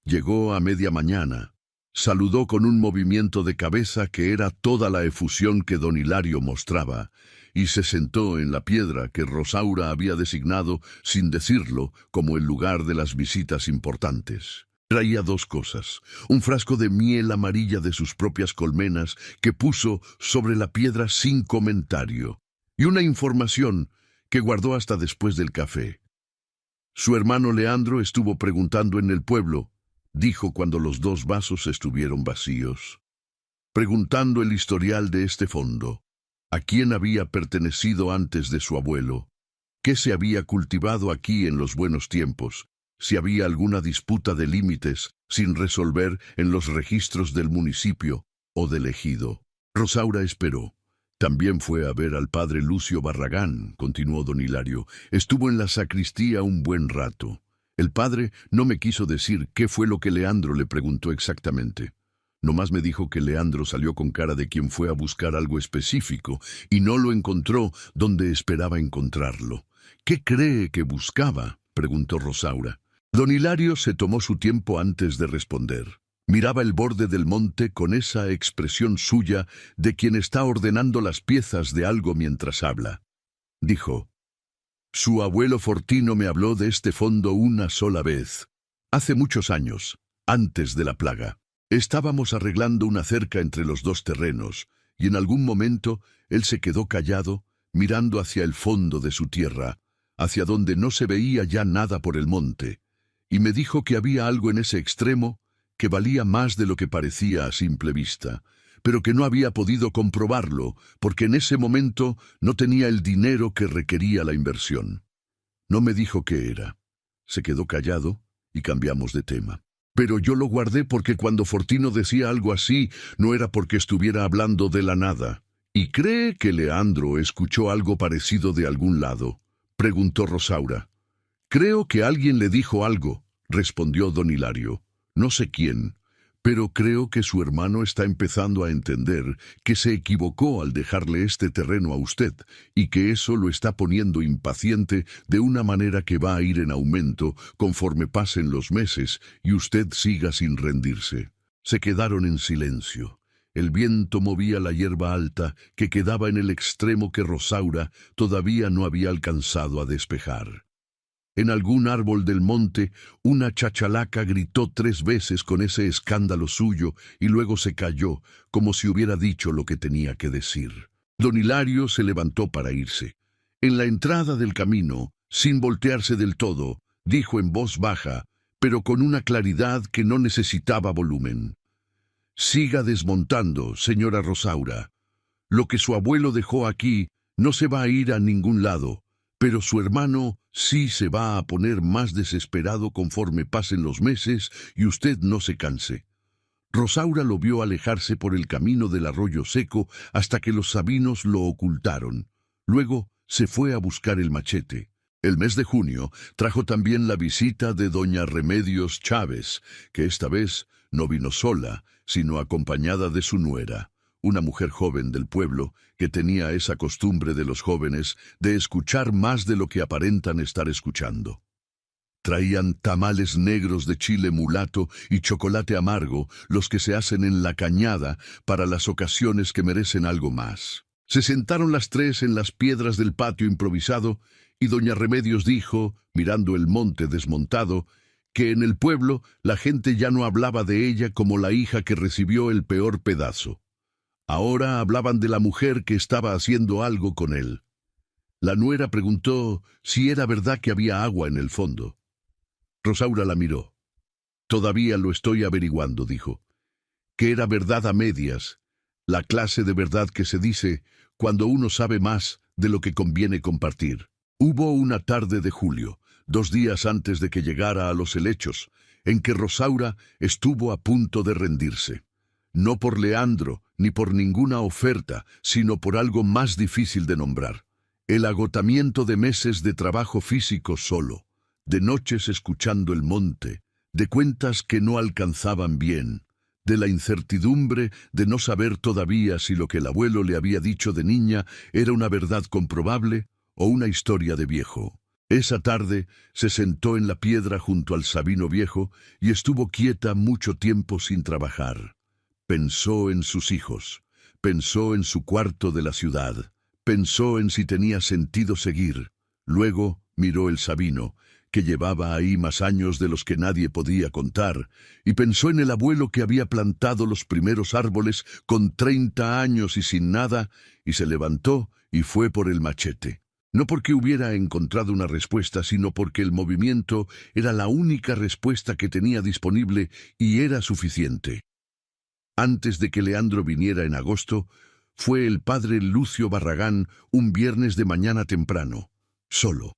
Llegó a media mañana, saludó con un movimiento de cabeza que era toda la efusión que don Hilario mostraba, y se sentó en la piedra que Rosaura había designado, sin decirlo, como el lugar de las visitas importantes. Traía 2 cosas: un frasco de miel amarilla de sus propias colmenas que puso sobre la piedra sin comentario, y una información que guardó hasta después del café. Su hermano Leandro estuvo preguntando en el pueblo, dijo cuando los 2 vasos estuvieron vacíos, preguntando el historial de este fondo, a quién había pertenecido antes de su abuelo, qué se había cultivado aquí en los buenos tiempos, si había alguna disputa de límites sin resolver en los registros del municipio o del ejido. Rosaura esperó. También fue a ver al padre Lucio Barragán, continuó don Hilario. Estuvo en la sacristía un buen rato. El padre no me quiso decir qué fue lo que Leandro le preguntó exactamente. Nomás me dijo que Leandro salió con cara de quien fue a buscar algo específico y no lo encontró donde esperaba encontrarlo. ¿Qué cree que buscaba?, preguntó Rosaura. Don Hilario se tomó su tiempo antes de responder. Miraba el borde del monte con esa expresión suya de quien está ordenando las piezas de algo mientras habla. Dijo: «Su abuelo Fortino me habló de este fondo una sola vez, hace muchos años, antes de la plaga. Estábamos arreglando una cerca entre los 2 terrenos, y en algún momento él se quedó callado, mirando hacia el fondo de su tierra, hacia donde no se veía ya nada por el monte, y me dijo que había algo en ese extremo que valía más de lo que parecía a simple vista, pero que no había podido comprobarlo porque en ese momento no tenía el dinero que requería la inversión. No me dijo qué era. Se quedó callado y cambiamos de tema. Pero yo lo guardé porque cuando Fortino decía algo así, no era porque estuviera hablando de la nada». «¿Y cree que Leandro escuchó algo parecido de algún lado?», preguntó Rosaura. «Creo que alguien le dijo algo», respondió don Hilario. «No sé quién, Pero creo que su hermano está empezando a entender que se equivocó al dejarle este terreno a usted y que eso lo está poniendo impaciente de una manera que va a ir en aumento conforme pasen los meses y usted siga sin rendirse. Se quedaron en silencio. El viento movía la hierba alta que quedaba en el extremo que Rosaura todavía no había alcanzado a despejar. En algún árbol del monte, una chachalaca gritó 3 veces con ese escándalo suyo y luego se calló, como si hubiera dicho lo que tenía que decir. Don Hilario se levantó para irse. En la entrada del camino, sin voltearse del todo, dijo en voz baja, pero con una claridad que no necesitaba volumen: «Siga desmontando, señora Rosaura. Lo que su abuelo dejó aquí no se va a ir a ningún lado. Pero su hermano sí se va a poner más desesperado conforme pasen los meses y usted no se canse». Rosaura lo vio alejarse por el camino del arroyo seco hasta que los sabinos lo ocultaron. Luego se fue a buscar el machete. El mes de junio trajo también la visita de doña Remedios Chávez, que esta vez no vino sola, sino acompañada de su nuera, una mujer joven del pueblo que tenía esa costumbre de los jóvenes de escuchar más de lo que aparentan estar escuchando. Traían tamales negros de chile mulato y chocolate amargo, los que se hacen en la cañada para las ocasiones que merecen algo más. Se sentaron las 3 en las piedras del patio improvisado y doña Remedios dijo, mirando el monte desmontado, que en el pueblo la gente ya no hablaba de ella como la hija que recibió el peor pedazo. Ahora hablaban de la mujer que estaba haciendo algo con él. La nuera preguntó si era verdad que había agua en el fondo. Rosaura la miró. «Todavía lo estoy averiguando», dijo. Que era verdad a medias, la clase de verdad que se dice cuando uno sabe más de lo que conviene compartir. Hubo una tarde de julio, 2 días antes de que llegara a los helechos, en que Rosaura estuvo a punto de rendirse. No por Leandro, ni por ninguna oferta, sino por algo más difícil de nombrar: el agotamiento de meses de trabajo físico solo, de noches escuchando el monte, de cuentas que no alcanzaban bien, de la incertidumbre de no saber todavía si lo que el abuelo le había dicho de niña era una verdad comprobable o una historia de viejo. Esa tarde se sentó en la piedra junto al sabino viejo y estuvo quieta mucho tiempo sin trabajar. Pensó en sus hijos, pensó en su cuarto de la ciudad, pensó en si tenía sentido seguir. Luego miró el sabino, que llevaba ahí más años de los que nadie podía contar, y pensó en el abuelo que había plantado los primeros árboles con 30 años y sin nada, y se levantó y fue por el machete. No porque hubiera encontrado una respuesta, sino porque el movimiento era la única respuesta que tenía disponible y era suficiente. Antes de que Leandro viniera en agosto, fue el padre Lucio Barragán un viernes de mañana temprano, solo.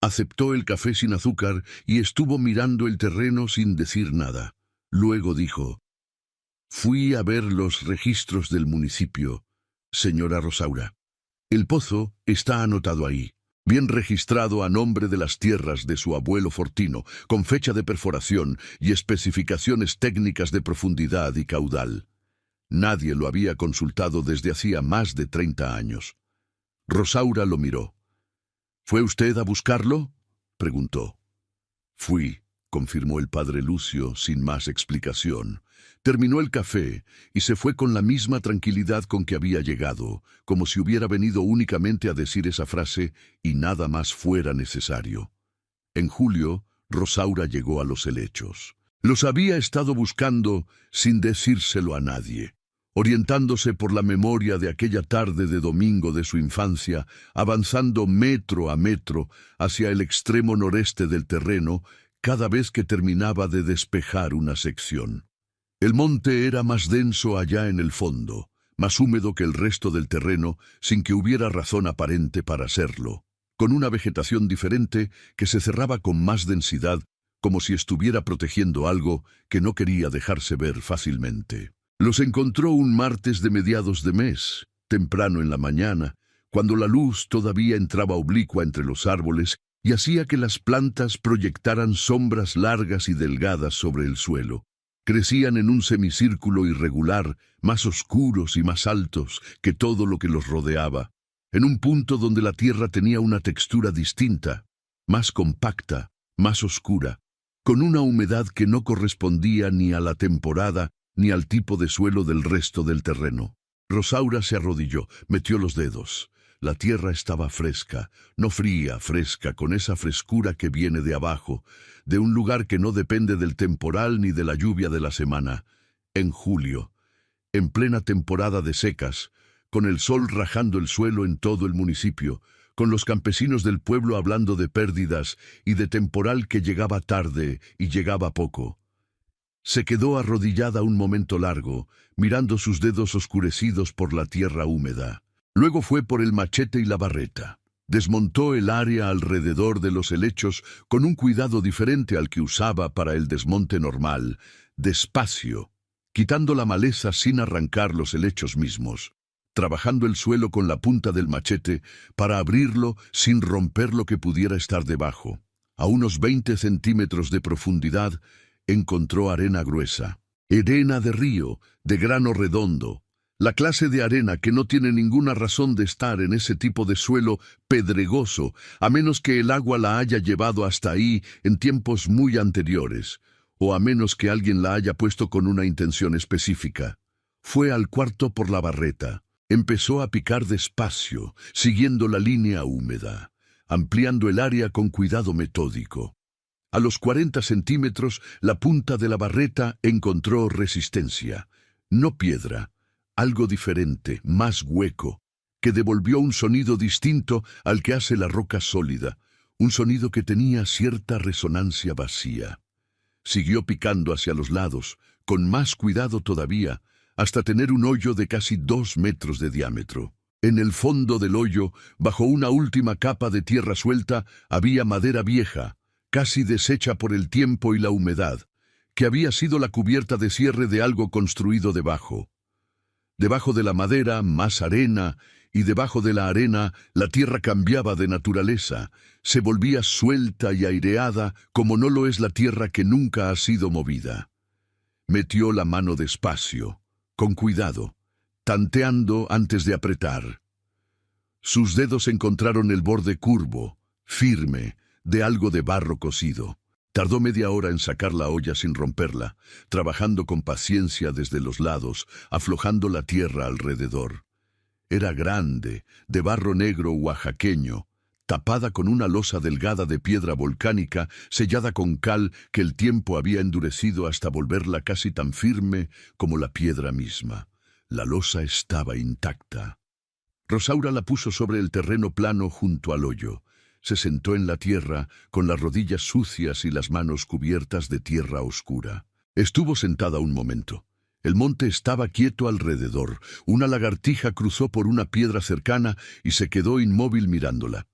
Aceptó el café sin azúcar y estuvo mirando el terreno sin decir nada. Luego dijo: «Fui a ver los registros del municipio, señora Rosaura. El pozo está anotado ahí, bien registrado a nombre de las tierras de su abuelo Fortino, con fecha de perforación y especificaciones técnicas de profundidad y caudal. Nadie lo había consultado desde hacía más de 30 años. Rosaura lo miró. «¿Fue usted a buscarlo?», preguntó. «Fui», confirmó el padre Lucio sin más explicación. Terminó el café y se fue con la misma tranquilidad con que había llegado, como si hubiera venido únicamente a decir esa frase y nada más fuera necesario. En julio, Rosaura llegó a los helechos. Los había estado buscando sin decírselo a nadie, orientándose por la memoria de aquella tarde de domingo de su infancia, avanzando metro a metro hacia el extremo noreste del terreno cada vez que terminaba de despejar una sección. El monte era más denso allá en el fondo, más húmedo que el resto del terreno, sin que hubiera razón aparente para serlo, con una vegetación diferente que se cerraba con más densidad, como si estuviera protegiendo algo que no quería dejarse ver fácilmente. Los encontró un martes de mediados de mes, temprano en la mañana, cuando la luz todavía entraba oblicua entre los árboles y hacía que las plantas proyectaran sombras largas y delgadas sobre el suelo. Crecían en un semicírculo irregular, más oscuros y más altos que todo lo que los rodeaba, en un punto donde la tierra tenía una textura distinta, más compacta, más oscura, con una humedad que no correspondía ni a la temporada ni al tipo de suelo del resto del terreno. Rosaura se arrodilló, metió los dedos. La tierra estaba fresca, no fría, fresca, con esa frescura que viene de abajo, de un lugar que no depende del temporal ni de la lluvia de la semana. En julio, en plena temporada de secas, con el sol rajando el suelo en todo el municipio, con los campesinos del pueblo hablando de pérdidas y de temporal que llegaba tarde y llegaba poco. Se quedó arrodillada un momento largo, mirando sus dedos oscurecidos por la tierra húmeda. Luego fue por el machete y la barreta. Desmontó el área alrededor de los helechos con un cuidado diferente al que usaba para el desmonte normal, despacio, quitando la maleza sin arrancar los helechos mismos, trabajando el suelo con la punta del machete para abrirlo sin romper lo que pudiera estar debajo. A unos 20 centímetros de profundidad encontró arena gruesa, arena de río, de grano redondo, la clase de arena que no tiene ninguna razón de estar en ese tipo de suelo pedregoso, a menos que el agua la haya llevado hasta ahí en tiempos muy anteriores, o a menos que alguien la haya puesto con una intención específica. Fue al cuarto por la barreta. Empezó a picar despacio, siguiendo la línea húmeda, ampliando el área con cuidado metódico. A los 40 centímetros, la punta de la barreta encontró resistencia, no piedra, algo diferente, más hueco, que devolvió un sonido distinto al que hace la roca sólida, un sonido que tenía cierta resonancia vacía. Siguió picando hacia los lados, con más cuidado todavía, hasta tener un hoyo de casi 2 metros de diámetro. En el fondo del hoyo, bajo una última capa de tierra suelta, había madera vieja, casi deshecha por el tiempo y la humedad, que había sido la cubierta de cierre de algo construido debajo. Debajo de la madera, más arena, y debajo de la arena, la tierra cambiaba de naturaleza, se volvía suelta y aireada como no lo es la tierra que nunca ha sido movida. Metió la mano despacio, con cuidado, tanteando antes de apretar. Sus dedos encontraron el borde curvo, firme, de algo de barro cocido. Tardó media hora en sacar la olla sin romperla, trabajando con paciencia desde los lados, aflojando la tierra alrededor. Era grande, de barro negro oaxaqueño, tapada con una losa delgada de piedra volcánica, sellada con cal que el tiempo había endurecido hasta volverla casi tan firme como la piedra misma. La losa estaba intacta. Rosaura la puso sobre el terreno plano junto al hoyo. Se sentó en la tierra, con las rodillas sucias y las manos cubiertas de tierra oscura. Estuvo sentada un momento. El monte estaba quieto alrededor. Una lagartija cruzó por una piedra cercana y se quedó inmóvil mirándola.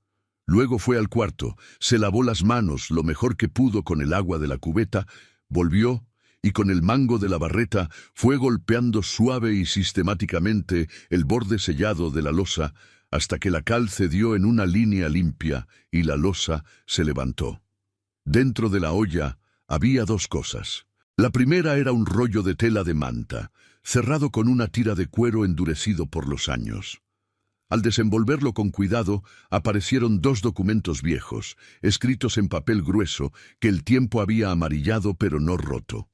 Luego fue al cuarto, se lavó las manos lo mejor que pudo con el agua de la cubeta, volvió y con el mango de la barreta fue golpeando suave y sistemáticamente el borde sellado de la losa, hasta que la cal cedió en una línea limpia y la losa se levantó. Dentro de la olla había 2 cosas. La primera era un rollo de tela de manta, cerrado con una tira de cuero endurecido por los años. Al desenvolverlo con cuidado, aparecieron 2 documentos viejos, escritos en papel grueso, que el tiempo había amarillado pero no roto.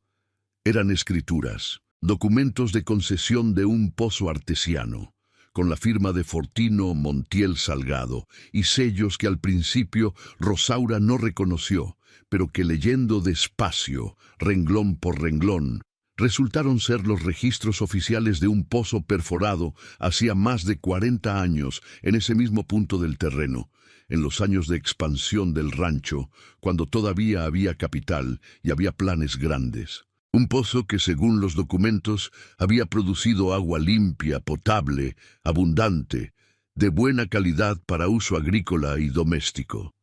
Eran escrituras, documentos de concesión de un pozo artesiano, con la firma de Fortino Montiel Salgado, y sellos que al principio Rosaura no reconoció, pero que leyendo despacio, renglón por renglón, resultaron ser los registros oficiales de un pozo perforado hacía más de 40 años en ese mismo punto del terreno, en los años de expansión del rancho, cuando todavía había capital y había planes grandes. Un pozo que, según los documentos, había producido agua limpia, potable, abundante, de buena calidad para uso agrícola y doméstico.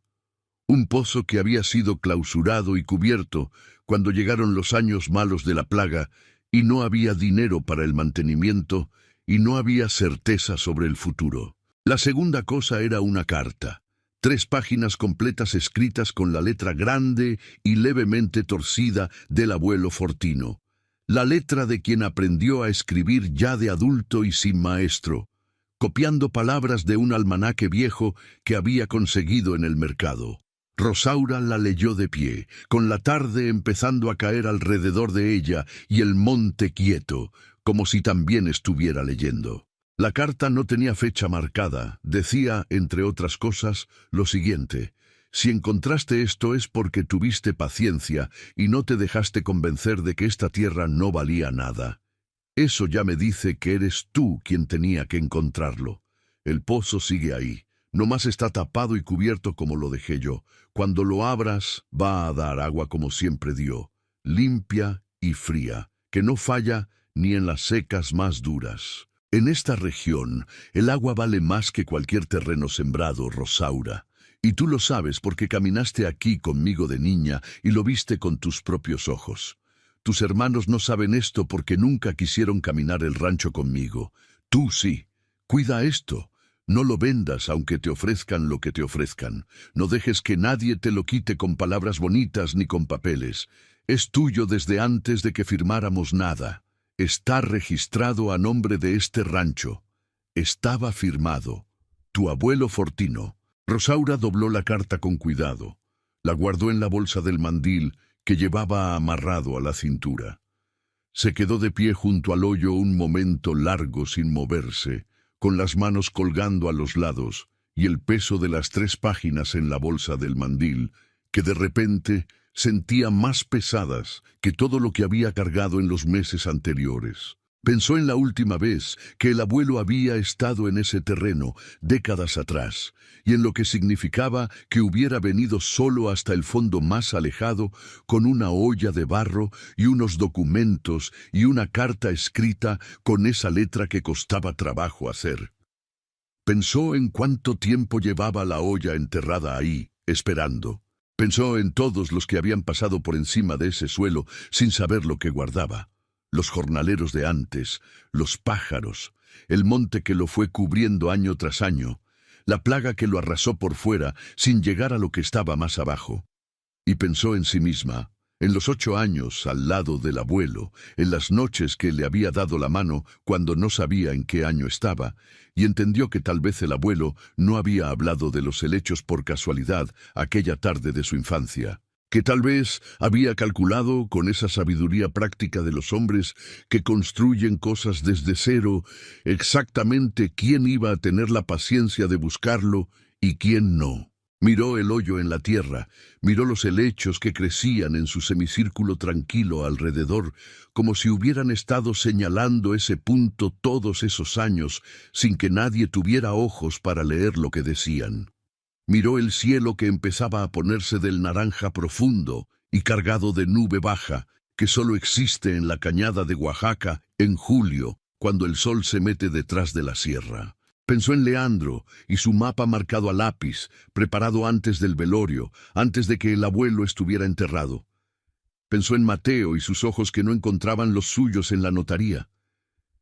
Un pozo que había sido clausurado y cubierto cuando llegaron los años malos de la plaga y no había dinero para el mantenimiento y no había certeza sobre el futuro. La segunda cosa era una carta. 3 páginas completas escritas con la letra grande y levemente torcida del abuelo Fortino, la letra de quien aprendió a escribir ya de adulto y sin maestro, copiando palabras de un almanaque viejo que había conseguido en el mercado. Rosaura la leyó de pie, con la tarde empezando a caer alrededor de ella y el monte quieto, como si también estuviera leyendo. La carta no tenía fecha marcada. Decía, entre otras cosas, lo siguiente: si encontraste esto es porque tuviste paciencia y no te dejaste convencer de que esta tierra no valía nada. Eso ya me dice que eres tú quien tenía que encontrarlo. El pozo sigue ahí. Nomás está tapado y cubierto como lo dejé yo. Cuando lo abras, va a dar agua como siempre dio, limpia y fría, que no falla ni en las secas más duras. En esta región, el agua vale más que cualquier terreno sembrado, Rosaura. Y tú lo sabes porque caminaste aquí conmigo de niña y lo viste con tus propios ojos. Tus hermanos no saben esto porque nunca quisieron caminar el rancho conmigo. Tú sí. Cuida esto. No lo vendas aunque te ofrezcan lo que te ofrezcan. No dejes que nadie te lo quite con palabras bonitas ni con papeles. Es tuyo desde antes de que firmáramos nada. Está registrado a nombre de este rancho. Estaba firmado. Tu abuelo Fortino. Rosaura dobló la carta con cuidado. La guardó en la bolsa del mandil que llevaba amarrado a la cintura. Se quedó de pie junto al hoyo un momento largo sin moverse, con las manos colgando a los lados y el peso de las 3 páginas en la bolsa del mandil, que de repente sentía más pesadas que todo lo que había cargado en los meses anteriores. Pensó en la última vez que el abuelo había estado en ese terreno, décadas atrás, y en lo que significaba que hubiera venido solo hasta el fondo más alejado, con una olla de barro y unos documentos y una carta escrita con esa letra que costaba trabajo hacer. Pensó en cuánto tiempo llevaba la olla enterrada ahí, esperando. Pensó en todos los que habían pasado por encima de ese suelo sin saber lo que guardaba. Los jornaleros de antes, los pájaros, el monte que lo fue cubriendo año tras año, la plaga que lo arrasó por fuera sin llegar a lo que estaba más abajo. Y pensó en sí misma, en los 8 años al lado del abuelo, en las noches que le había dado la mano cuando no sabía en qué año estaba, y entendió que tal vez el abuelo no había hablado de los helechos por casualidad aquella tarde de su infancia, que tal vez había calculado con esa sabiduría práctica de los hombres que construyen cosas desde cero exactamente quién iba a tener la paciencia de buscarlo y quién no. Miró el hoyo en la tierra, miró los helechos que crecían en su semicírculo tranquilo alrededor, como si hubieran estado señalando ese punto todos esos años, sin que nadie tuviera ojos para leer lo que decían. Miró el cielo que empezaba a ponerse del naranja profundo y cargado de nube baja, que solo existe en la cañada de Oaxaca en julio, cuando el sol se mete detrás de la sierra. Pensó en Leandro y su mapa marcado a lápiz, preparado antes del velorio, antes de que el abuelo estuviera enterrado. Pensó en Mateo y sus ojos que no encontraban los suyos en la notaría.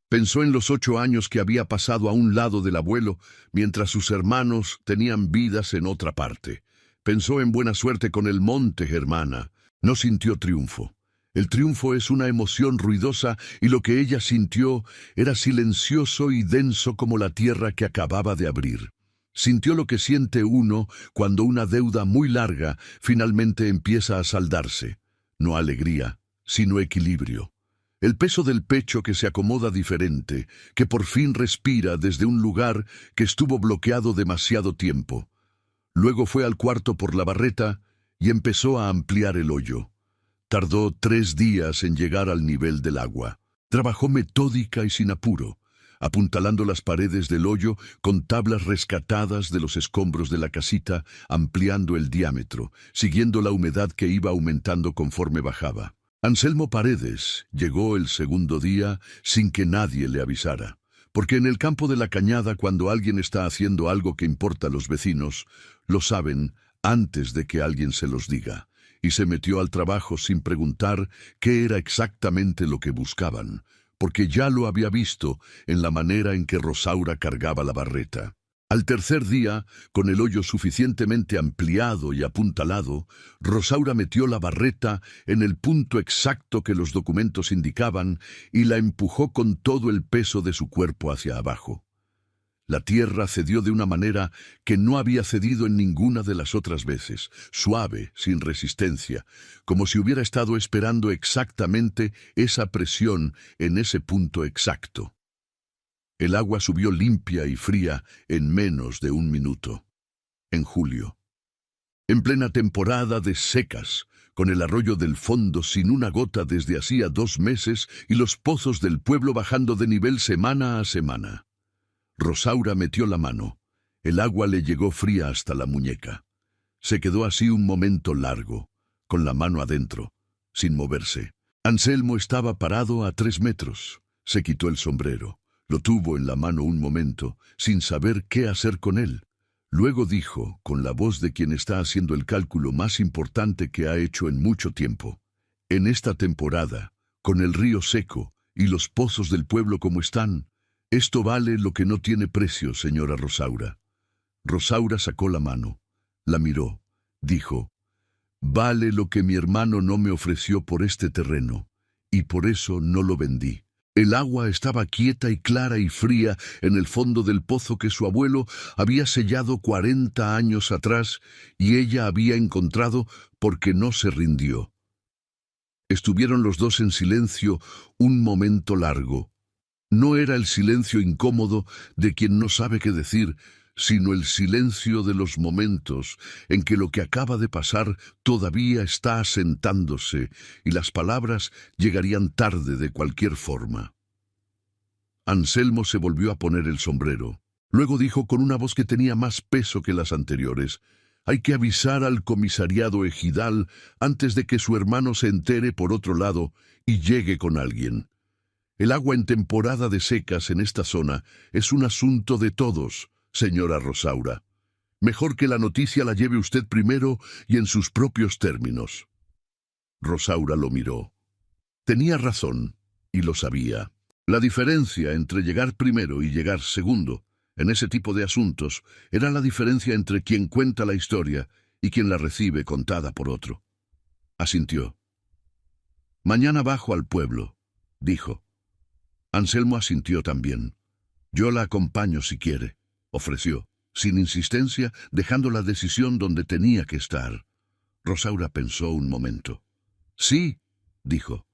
Pensó en los 8 años que había pasado a un lado del abuelo, mientras sus hermanos tenían vidas en otra parte. Pensó en buena suerte con el monte, hermana. No sintió triunfo. El triunfo es una emoción ruidosa y lo que ella sintió era silencioso y denso como la tierra que acababa de abrir. Sintió lo que siente uno cuando una deuda muy larga finalmente empieza a saldarse. No alegría, sino equilibrio. El peso del pecho que se acomoda diferente, que por fin respira desde un lugar que estuvo bloqueado demasiado tiempo. Luego fue al cuarto por la barreta y empezó a ampliar el hoyo. Tardó 3 días en llegar al nivel del agua. Trabajó metódica y sin apuro, apuntalando las paredes del hoyo con tablas rescatadas de los escombros de la casita, ampliando el diámetro, siguiendo la humedad que iba aumentando conforme bajaba. Anselmo Paredes llegó el segundo día sin que nadie le avisara, porque en el campo de la cañada, cuando alguien está haciendo algo que importa a los vecinos, lo saben antes de que alguien se los diga, y se metió al trabajo sin preguntar qué era exactamente lo que buscaban, porque ya lo había visto en la manera en que Rosaura cargaba la barreta. Al tercer día, con el hoyo suficientemente ampliado y apuntalado, Rosaura metió la barreta en el punto exacto que los documentos indicaban y la empujó con todo el peso de su cuerpo hacia abajo. La tierra cedió de una manera que no había cedido en ninguna de las otras veces, suave, sin resistencia, como si hubiera estado esperando exactamente esa presión en ese punto exacto. El agua subió limpia y fría en menos de un minuto. En julio. En plena temporada de secas, con el arroyo del fondo sin una gota desde hacía 2 meses y los pozos del pueblo bajando de nivel semana a semana. Rosaura metió la mano. El agua le llegó fría hasta la muñeca. Se quedó así un momento largo, con la mano adentro, sin moverse. Anselmo estaba parado a 3 metros. Se quitó el sombrero. Lo tuvo en la mano un momento, sin saber qué hacer con él. Luego dijo, con la voz de quien está haciendo el cálculo más importante que ha hecho en mucho tiempo: en esta temporada, con el río seco y los pozos del pueblo como están, esto vale lo que no tiene precio, señora Rosaura. Rosaura sacó la mano, la miró, dijo: vale lo que mi hermano no me ofreció por este terreno, y por eso no lo vendí. El agua estaba quieta y clara y fría en el fondo del pozo que su abuelo había sellado 40 años atrás y ella había encontrado porque no se rindió. Estuvieron los dos en silencio un momento largo. No era el silencio incómodo de quien no sabe qué decir, sino el silencio de los momentos en que lo que acaba de pasar todavía está asentándose y las palabras llegarían tarde de cualquier forma. Anselmo se volvió a poner el sombrero. Luego dijo con una voz que tenía más peso que las anteriores: hay que avisar al comisariado ejidal antes de que su hermano se entere por otro lado y llegue con alguien. El agua en temporada de secas en esta zona es un asunto de todos, señora Rosaura. Mejor que la noticia la lleve usted primero y en sus propios términos. Rosaura lo miró. Tenía razón, y lo sabía. La diferencia entre llegar primero y llegar segundo, en ese tipo de asuntos, era la diferencia entre quien cuenta la historia y quien la recibe contada por otro. Asintió. Mañana bajo al pueblo, dijo. Anselmo asintió también. Yo la acompaño si quiere, ofreció, sin insistencia, dejando la decisión donde tenía que estar. Rosaura pensó un momento. Sí, dijo,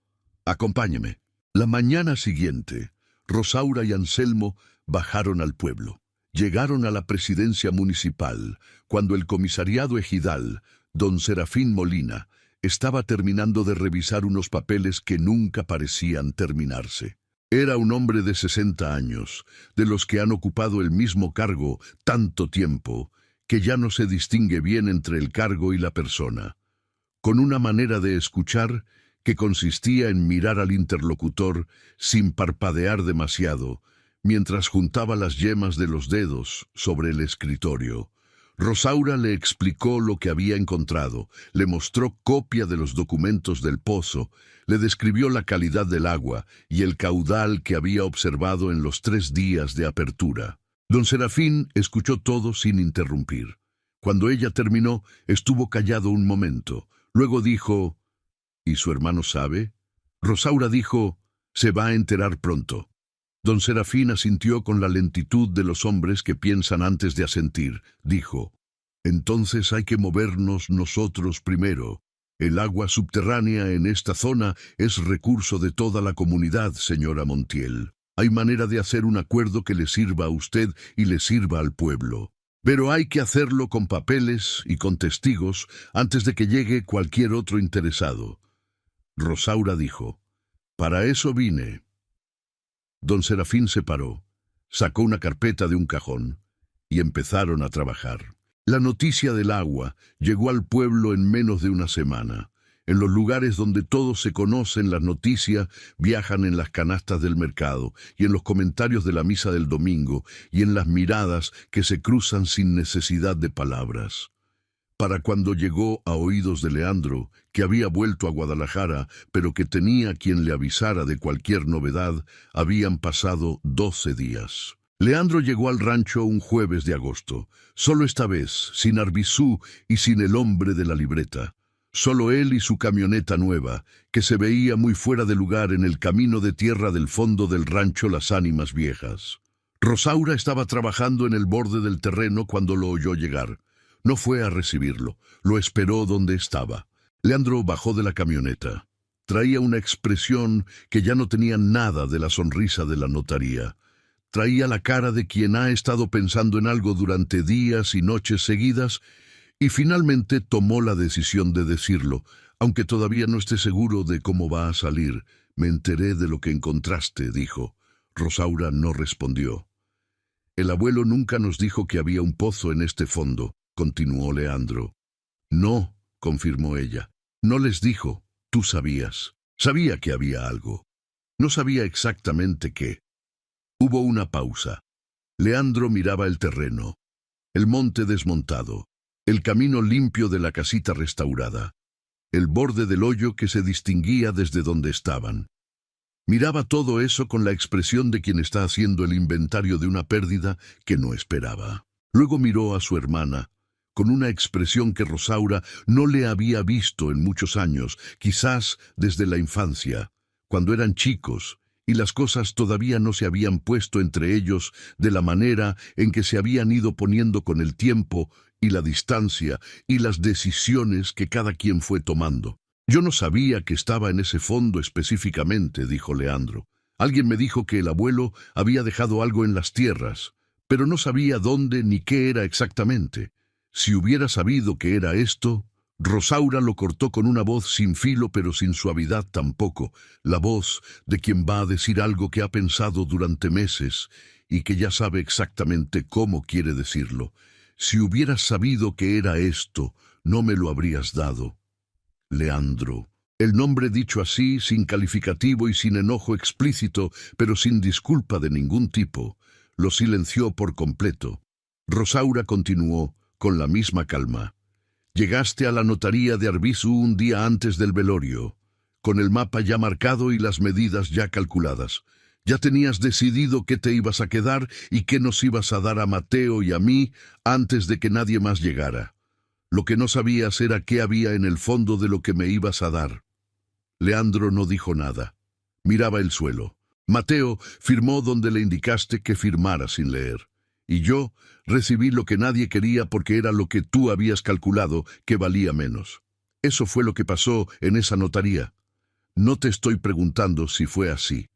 acompáñeme. La mañana siguiente, Rosaura y Anselmo bajaron al pueblo. Llegaron a la presidencia municipal, cuando el comisariado ejidal, don Serafín Molina, estaba terminando de revisar unos papeles que nunca parecían terminarse. Era un hombre de 60 años, de los que han ocupado el mismo cargo tanto tiempo, que ya no se distingue bien entre el cargo y la persona. Con una manera de escuchar que consistía en mirar al interlocutor sin parpadear demasiado, mientras juntaba las yemas de los dedos sobre el escritorio. Rosaura le explicó lo que había encontrado, le mostró copia de los documentos del pozo, le describió la calidad del agua y el caudal que había observado en los 3 días de apertura. Don Serafín escuchó todo sin interrumpir. Cuando ella terminó, estuvo callado un momento. Luego dijo: ¿y su hermano sabe? Rosaura dijo: se va a enterar pronto. Don Serafín asintió con la lentitud de los hombres que piensan antes de asentir. Dijo: entonces hay que movernos nosotros primero. El agua subterránea en esta zona es recurso de toda la comunidad, señora Montiel. Hay manera de hacer un acuerdo que le sirva a usted y le sirva al pueblo. Pero hay que hacerlo con papeles y con testigos antes de que llegue cualquier otro interesado. Rosaura dijo: para eso vine. Don Serafín se paró, sacó una carpeta de un cajón y empezaron a trabajar. La noticia del agua llegó al pueblo en menos de una semana. En los lugares donde todos se conocen, las noticias viajan en las canastas del mercado y en los comentarios de la misa del domingo y en las miradas que se cruzan sin necesidad de palabras. Para cuando llegó a oídos de Leandro, que había vuelto a Guadalajara, pero que tenía quien le avisara de cualquier novedad, habían pasado 12 días. Leandro llegó al rancho un jueves de agosto, solo esta vez, sin Arbizu y sin el hombre de la libreta. Solo él y su camioneta nueva, que se veía muy fuera de lugar en el camino de tierra del fondo del rancho Las Ánimas Viejas. Rosaura estaba trabajando en el borde del terreno cuando lo oyó llegar. No fue a recibirlo, lo esperó donde estaba. Leandro bajó de la camioneta. Traía una expresión que ya no tenía nada de la sonrisa de la notaría. Traía la cara de quien ha estado pensando en algo durante días y noches seguidas y finalmente tomó la decisión de decirlo, aunque todavía no esté seguro de cómo va a salir. Me enteré de lo que encontraste, dijo. Rosaura no respondió. El abuelo nunca nos dijo que había un pozo en este fondo, continuó Leandro. No, confirmó ella. No les dijo. Tú sabías. Sabía que había algo. No sabía exactamente qué. Hubo una pausa. Leandro miraba el terreno, el monte desmontado, el camino limpio de la casita restaurada, el borde del hoyo que se distinguía desde donde estaban. Miraba todo eso con la expresión de quien está haciendo el inventario de una pérdida que no esperaba. Luego miró a su hermana, con una expresión que Rosaura no le había visto en muchos años, quizás desde la infancia, cuando eran chicos, y las cosas todavía no se habían puesto entre ellos de la manera en que se habían ido poniendo con el tiempo y la distancia y las decisiones que cada quien fue tomando. Yo no sabía que estaba en ese fondo específicamente, dijo Leandro. Alguien me dijo que el abuelo había dejado algo en las tierras, pero no sabía dónde ni qué era exactamente. Si hubiera sabido que era esto... Rosaura lo cortó con una voz sin filo pero sin suavidad tampoco, la voz de quien va a decir algo que ha pensado durante meses y que ya sabe exactamente cómo quiere decirlo. Si hubieras sabido que era esto, no me lo habrías dado. Leandro. El nombre dicho así, sin calificativo y sin enojo explícito, pero sin disculpa de ningún tipo, lo silenció por completo. Rosaura continuó, con la misma calma. Llegaste a la notaría de Arbizu un día antes del velorio, con el mapa ya marcado y las medidas ya calculadas. Ya tenías decidido qué te ibas a quedar y qué nos ibas a dar a Mateo y a mí antes de que nadie más llegara. Lo que no sabías era qué había en el fondo de lo que me ibas a dar. Leandro no dijo nada. Miraba el suelo. Mateo firmó donde le indicaste que firmara sin leer. Y yo recibí lo que nadie quería porque era lo que tú habías calculado que valía menos. Eso fue lo que pasó en esa notaría. No te estoy preguntando si fue así.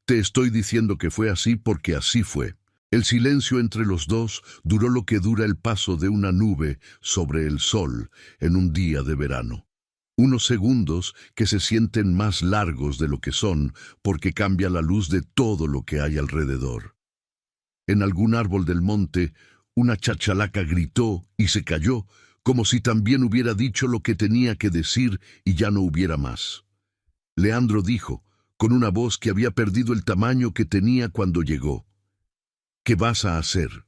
Te estoy diciendo que fue así porque así fue. El silencio entre los dos duró lo que dura el paso de una nube sobre el sol en un día de verano. Unos segundos que se sienten más largos de lo que son porque cambia la luz de todo lo que hay alrededor. En algún árbol del monte, una chachalaca gritó y se cayó, como si también hubiera dicho lo que tenía que decir y ya no hubiera más. Leandro dijo, con una voz que había perdido el tamaño que tenía cuando llegó. ¿Qué vas a hacer?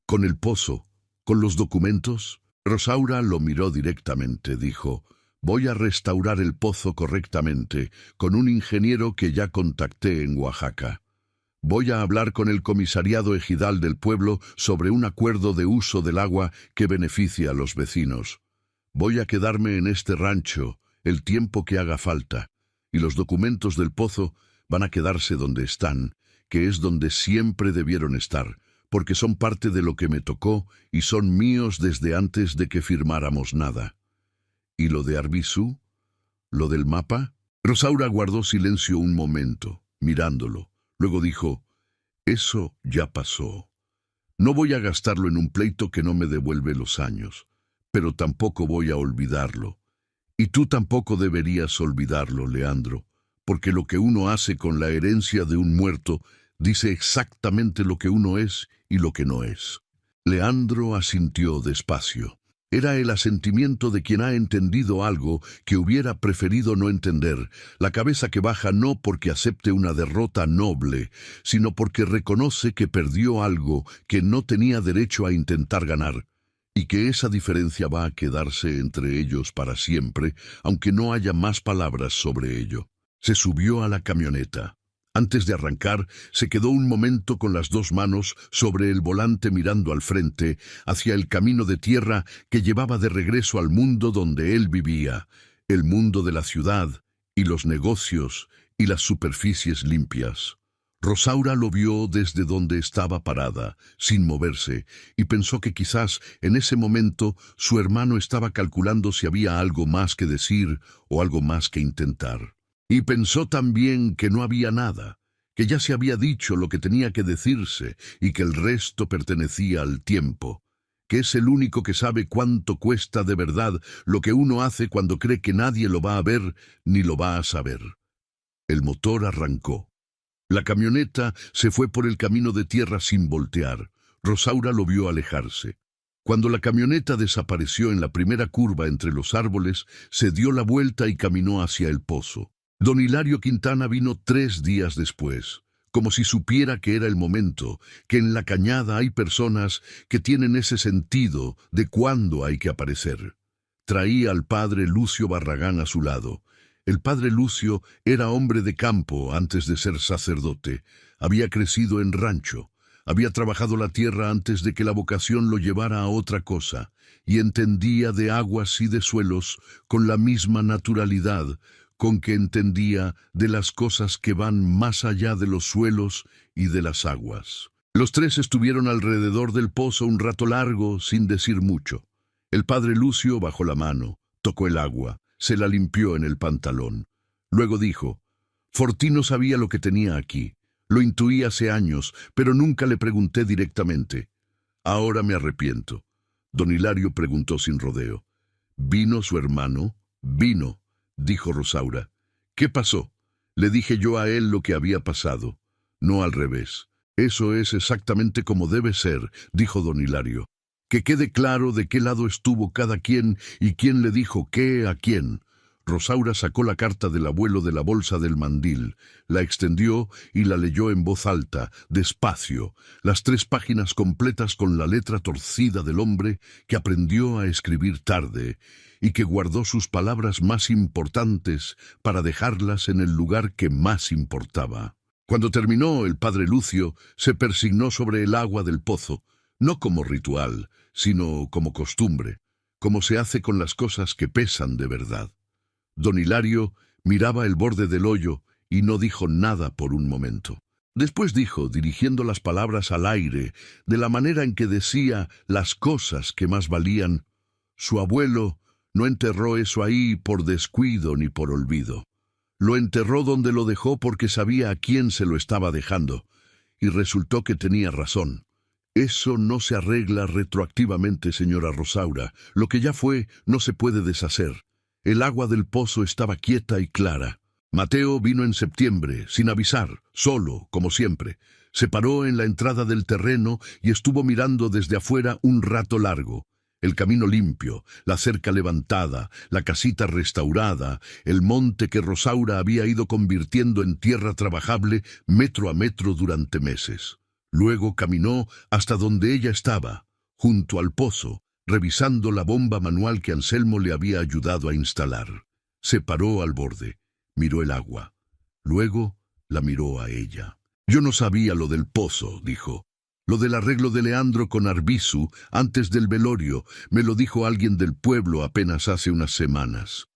¿Con el pozo? ¿Con los documentos? Rosaura lo miró directamente, dijo, voy a restaurar el pozo correctamente con un ingeniero que ya contacté en Oaxaca. Voy a hablar con el comisariado ejidal del pueblo sobre un acuerdo de uso del agua que beneficie a los vecinos. Voy a quedarme en este rancho el tiempo que haga falta, y los documentos del pozo van a quedarse donde están, que es donde siempre debieron estar, porque son parte de lo que me tocó y son míos desde antes de que firmáramos nada. ¿Y lo de Arbizu? ¿Lo del mapa? Rosaura guardó silencio un momento, mirándolo. Luego dijo, eso ya pasó. No voy a gastarlo en un pleito que no me devuelve los años, pero tampoco voy a olvidarlo. Y tú tampoco deberías olvidarlo, Leandro, porque lo que uno hace con la herencia de un muerto dice exactamente lo que uno es y lo que no es. Leandro asintió despacio. Era el asentimiento de quien ha entendido algo que hubiera preferido no entender, la cabeza que baja no porque acepte una derrota noble, sino porque reconoce que perdió algo que no tenía derecho a intentar ganar, y que esa diferencia va a quedarse entre ellos para siempre, aunque no haya más palabras sobre ello. Se subió a la camioneta. Antes de arrancar, se quedó un momento con las dos manos sobre el volante mirando al frente, hacia el camino de tierra que llevaba de regreso al mundo donde él vivía, el mundo de la ciudad, y los negocios, y las superficies limpias. Rosaura lo vio desde donde estaba parada, sin moverse, y pensó que quizás en ese momento su hermano estaba calculando si había algo más que decir o algo más que intentar. Y pensó también que no había nada, que ya se había dicho lo que tenía que decirse y que el resto pertenecía al tiempo, que es el único que sabe cuánto cuesta de verdad lo que uno hace cuando cree que nadie lo va a ver ni lo va a saber. El motor arrancó. La camioneta se fue por el camino de tierra sin voltear. Rosaura lo vio alejarse. Cuando la camioneta desapareció en la primera curva entre los árboles, se dio la vuelta y caminó hacia el pozo. Don Hilario Quintana vino 3 días después, como si supiera que era el momento, que en la cañada hay personas que tienen ese sentido de cuándo hay que aparecer. Traía al padre Lucio Barragán a su lado. El padre Lucio era hombre de campo antes de ser sacerdote. Había crecido en rancho. Había trabajado la tierra antes de que la vocación lo llevara a otra cosa, y entendía de aguas y de suelos con la misma naturalidad con que entendía de las cosas que van más allá de los suelos y de las aguas. Los tres estuvieron alrededor del pozo un rato largo, sin decir mucho. El padre Lucio bajó la mano, tocó el agua, se la limpió en el pantalón. Luego dijo: «Fortino sabía lo que tenía aquí. Lo intuí hace años, pero nunca le pregunté directamente. Ahora me arrepiento». Don Hilario preguntó sin rodeo: «¿Vino su hermano?» «Vino», dijo Rosaura. «¿Qué pasó?» «Le dije yo a él lo que había pasado, no al revés». «Eso es exactamente como debe ser», dijo don Hilario. «Que quede claro de qué lado estuvo cada quien y quién le dijo qué a quién». Rosaura sacó la carta del abuelo de la bolsa del mandil, la extendió y la leyó en voz alta, despacio, las 3 páginas completas con la letra torcida del hombre que aprendió a escribir tarde y que guardó sus palabras más importantes para dejarlas en el lugar que más importaba. Cuando terminó, el padre Lucio se persignó sobre el agua del pozo, no como ritual, sino como costumbre, como se hace con las cosas que pesan de verdad. Don Hilario miraba el borde del hoyo y no dijo nada por un momento. Después dijo, dirigiendo las palabras al aire, de la manera en que decía las cosas que más valían: «Su abuelo no enterró eso ahí por descuido ni por olvido. Lo enterró donde lo dejó porque sabía a quién se lo estaba dejando, y resultó que tenía razón. Eso no se arregla retroactivamente, señora Rosaura. Lo que ya fue no se puede deshacer». El agua del pozo estaba quieta y clara. Mateo vino en septiembre, sin avisar, solo, como siempre. Se paró en la entrada del terreno y estuvo mirando desde afuera un rato largo. El camino limpio, la cerca levantada, la casita restaurada, el monte que Rosaura había ido convirtiendo en tierra trabajable metro a metro durante meses. Luego caminó hasta donde ella estaba, junto al pozo, revisando la bomba manual que Anselmo le había ayudado a instalar. Se paró al borde, miró el agua. Luego la miró a ella. «Yo no sabía lo del pozo», dijo. «Lo del arreglo de Leandro con Arbizu antes del velorio me lo dijo alguien del pueblo apenas hace unas semanas.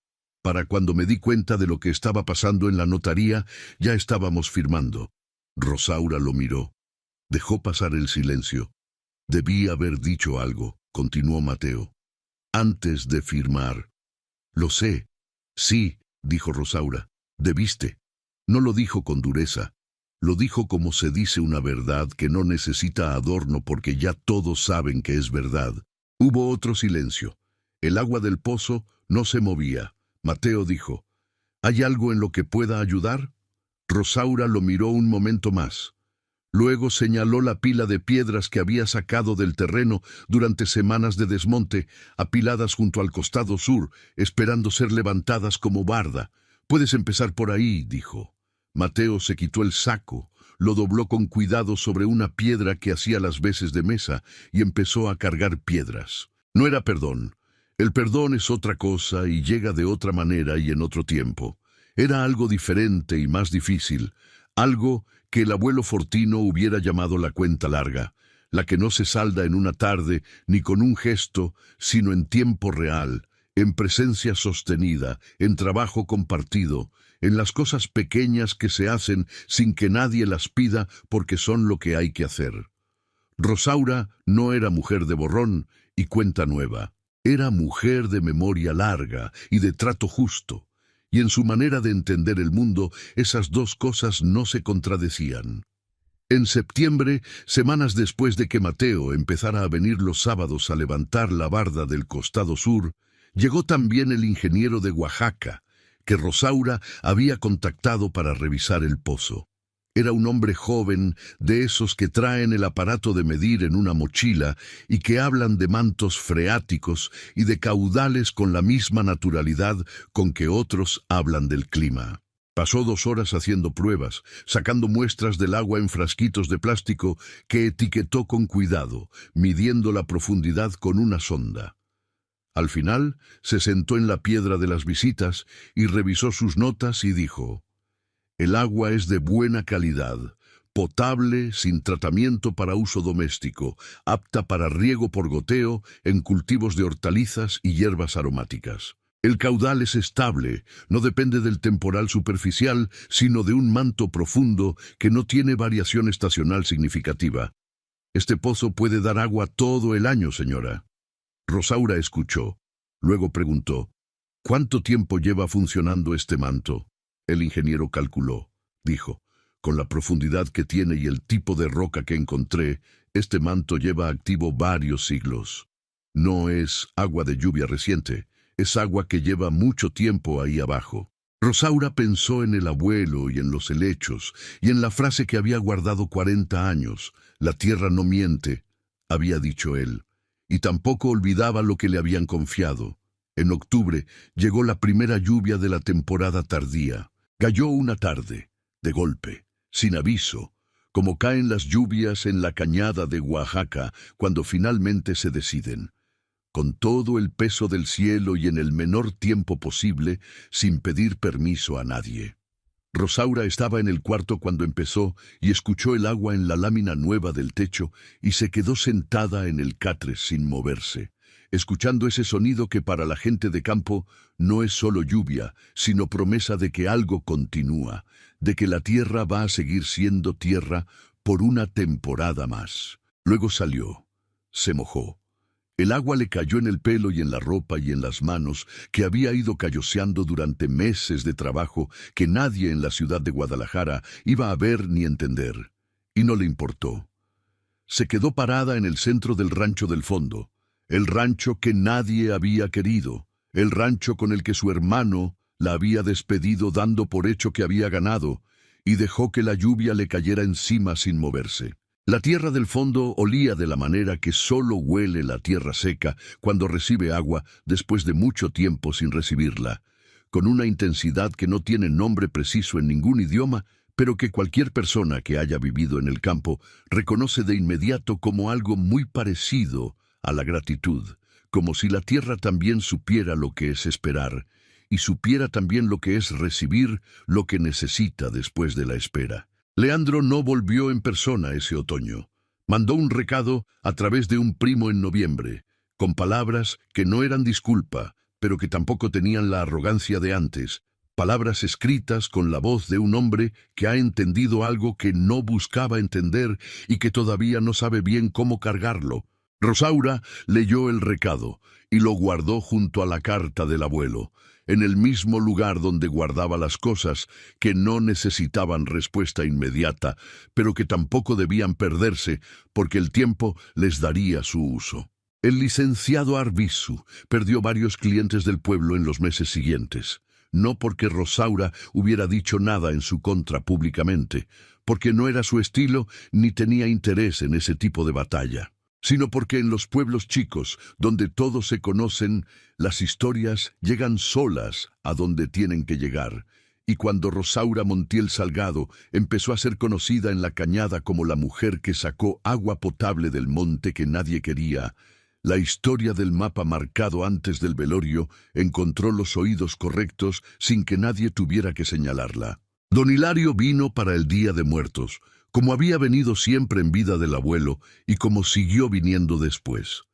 Para cuando me di cuenta de lo que estaba pasando en la notaría, ya estábamos firmando». Rosaura lo miró. Dejó pasar el silencio. «Debí haber dicho algo», continuó Mateo, «antes de firmar». «Lo sé». «Sí», dijo Rosaura, «debiste». No lo dijo con dureza. Lo dijo como se dice una verdad que no necesita adorno porque ya todos saben que es verdad. Hubo otro silencio. El agua del pozo no se movía. Mateo dijo: «¿Hay algo en lo que pueda ayudar?» Rosaura lo miró un momento más. Luego señaló la pila de piedras que había sacado del terreno durante semanas de desmonte, apiladas junto al costado sur, esperando ser levantadas como barda. «Puedes empezar por ahí», dijo. Mateo se quitó el saco, lo dobló con cuidado sobre una piedra que hacía las veces de mesa y empezó a cargar piedras. No era perdón. El perdón es otra cosa y llega de otra manera y en otro tiempo. Era algo diferente y más difícil, Algo que el abuelo Fortino hubiera llamado la cuenta larga, la que no se salda en una tarde ni con un gesto, sino en tiempo real, en presencia sostenida, en trabajo compartido, en las cosas pequeñas que se hacen sin que nadie las pida porque son lo que hay que hacer. Rosaura no era mujer de borrón y cuenta nueva, era mujer de memoria larga y de trato justo, y en su manera de entender el mundo esas dos cosas no se contradecían. En septiembre, semanas después de que Mateo empezara a venir los sábados a levantar la barda del costado sur, llegó también el ingeniero de Oaxaca, que Rosaura había contactado para revisar el pozo. Era un hombre joven, de esos que traen el aparato de medir en una mochila y que hablan de mantos freáticos y de caudales con la misma naturalidad con que otros hablan del clima. Pasó 2 horas haciendo pruebas, sacando muestras del agua en frasquitos de plástico que etiquetó con cuidado, midiendo la profundidad con una sonda. Al final, se sentó en la piedra de las visitas y revisó sus notas y dijo: «El agua es de buena calidad, potable, sin tratamiento para uso doméstico, apta para riego por goteo en cultivos de hortalizas y hierbas aromáticas. El caudal es estable, no depende del temporal superficial, sino de un manto profundo que no tiene variación estacional significativa. Este pozo puede dar agua todo el año, señora». Rosaura escuchó. Luego preguntó: «¿Cuánto tiempo lleva funcionando este manto?». El ingeniero calculó. Dijo: «Con la profundidad que tiene y el tipo de roca que encontré, este manto lleva activo varios siglos. No es agua de lluvia reciente, es agua que lleva mucho tiempo ahí abajo». Rosaura pensó en el abuelo y en los helechos, y en la frase que había guardado 40 años: «La tierra no miente», había dicho él, y tampoco olvidaba lo que le habían confiado. En octubre llegó la primera lluvia de la temporada tardía. Cayó una tarde, de golpe, sin aviso, como caen las lluvias en la cañada de Oaxaca cuando finalmente se deciden, con todo el peso del cielo y en el menor tiempo posible, sin pedir permiso a nadie. Rosaura estaba en el cuarto cuando empezó y escuchó el agua en la lámina nueva del techo y se quedó sentada en el catre sin moverse, escuchando ese sonido que para la gente de campo no es solo lluvia, sino promesa de que algo continúa, de que la tierra va a seguir siendo tierra por una temporada más. Luego salió, se mojó. El agua le cayó en el pelo y en la ropa y en las manos, que había ido calloseando durante meses de trabajo que nadie en la ciudad de Guadalajara iba a ver ni entender. Y no le importó. Se quedó parada en el centro del rancho del fondo, el rancho que nadie había querido, el rancho con el que su hermano la había despedido dando por hecho que había ganado, y dejó que la lluvia le cayera encima sin moverse. La tierra del fondo olía de la manera que solo huele la tierra seca cuando recibe agua después de mucho tiempo sin recibirla, con una intensidad que no tiene nombre preciso en ningún idioma, pero que cualquier persona que haya vivido en el campo reconoce de inmediato como algo muy parecido a la gratitud, como si la tierra también supiera lo que es esperar, y supiera también lo que es recibir lo que necesita después de la espera. Leandro no volvió en persona ese otoño. Mandó un recado a través de un primo en noviembre, con palabras que no eran disculpa, pero que tampoco tenían la arrogancia de antes, palabras escritas con la voz de un hombre que ha entendido algo que no buscaba entender y que todavía no sabe bien cómo cargarlo. Rosaura leyó el recado y lo guardó junto a la carta del abuelo, en el mismo lugar donde guardaba las cosas que no necesitaban respuesta inmediata, pero que tampoco debían perderse porque el tiempo les daría su uso. El licenciado Arbizu perdió varios clientes del pueblo en los meses siguientes, no porque Rosaura hubiera dicho nada en su contra públicamente, porque no era su estilo ni tenía interés en ese tipo de batalla, sino porque en los pueblos chicos, donde todos se conocen, las historias llegan solas a donde tienen que llegar, y cuando Rosaura Montiel Salgado empezó a ser conocida en la cañada como la mujer que sacó agua potable del monte que nadie quería, la historia del mapa marcado antes del velorio encontró los oídos correctos sin que nadie tuviera que señalarla. Don Hilario vino para el Día de Muertos, como había venido siempre en vida del abuelo y como siguió viniendo después.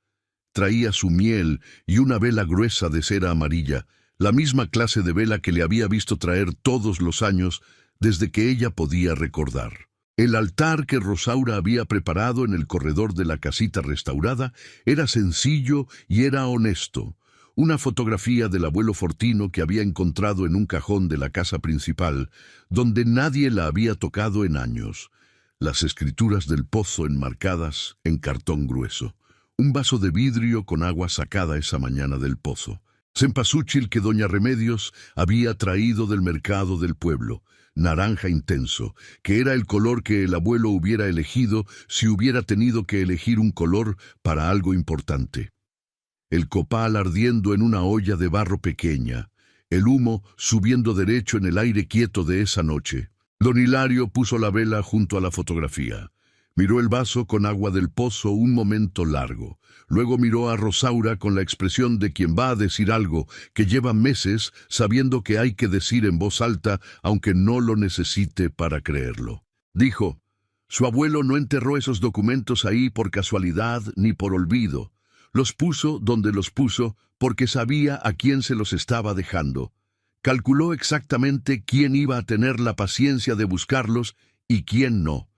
Traía su miel y una vela gruesa de cera amarilla, la misma clase de vela que le había visto traer todos los años desde que ella podía recordar. El altar que Rosaura había preparado en el corredor de la casita restaurada era sencillo y era honesto. Una fotografía del abuelo Fortino que había encontrado en un cajón de la casa principal, donde nadie la había tocado en años. Las escrituras del pozo enmarcadas en cartón grueso. Un vaso de vidrio con agua sacada esa mañana del pozo. Cempasúchil que doña Remedios había traído del mercado del pueblo. Naranja intenso, que era el color que el abuelo hubiera elegido si hubiera tenido que elegir un color para algo importante. El copal ardiendo en una olla de barro pequeña, el humo subiendo derecho en el aire quieto de esa noche. Don Hilario puso la vela junto a la fotografía. Miró el vaso con agua del pozo un momento largo. Luego miró a Rosaura con la expresión de quien va a decir algo que lleva meses sabiendo que hay que decir en voz alta, aunque no lo necesite para creerlo. Dijo: «Su abuelo no enterró esos documentos ahí por casualidad ni por olvido. Los puso donde los puso porque sabía a quién se los estaba dejando. Calculó exactamente quién iba a tener la paciencia de buscarlos y quién no.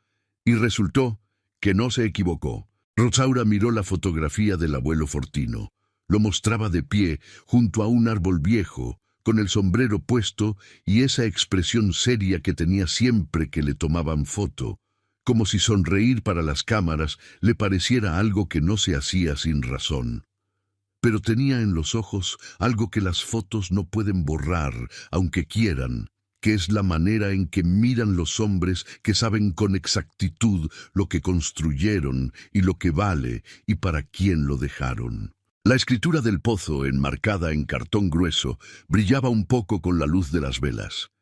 Y resultó que no se equivocó». Rosaura miró la fotografía del abuelo Fortino. Lo mostraba de pie, junto a un árbol viejo, con el sombrero puesto y esa expresión seria que tenía siempre que le tomaban foto, como si sonreír para las cámaras le pareciera algo que no se hacía sin razón. Pero tenía en los ojos algo que las fotos no pueden borrar, aunque quieran, que es la manera en que miran los hombres que saben con exactitud lo que construyeron y lo que vale y para quién lo dejaron. La escritura del pozo, enmarcada en cartón grueso, brillaba un poco con la luz de las velas.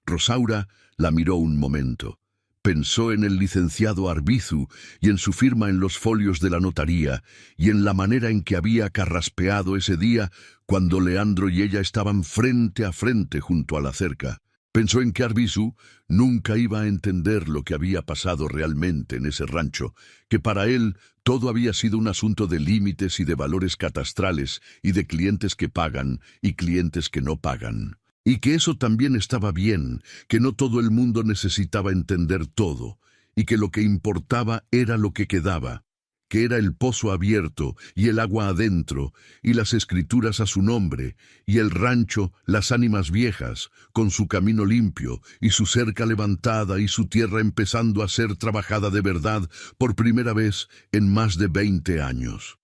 Rosaura la miró un momento. Pensó en el licenciado Arbizu y en su firma en los folios de la notaría y en la manera en que había carraspeado ese día cuando Leandro y ella estaban frente a frente junto a la cerca. Pensó en que Arbizu nunca iba a entender lo que había pasado realmente en ese rancho, que para él todo había sido un asunto de límites y de valores catastrales y de clientes que pagan y clientes que no pagan. Y que eso también estaba bien, que no todo el mundo necesitaba entender todo, y que lo que importaba era lo que quedaba, que era el pozo abierto y el agua adentro, y las escrituras a su nombre, y el rancho, las ánimas viejas, con su camino limpio, y su cerca levantada, y su tierra empezando a ser trabajada de verdad por primera vez en más de 20 años.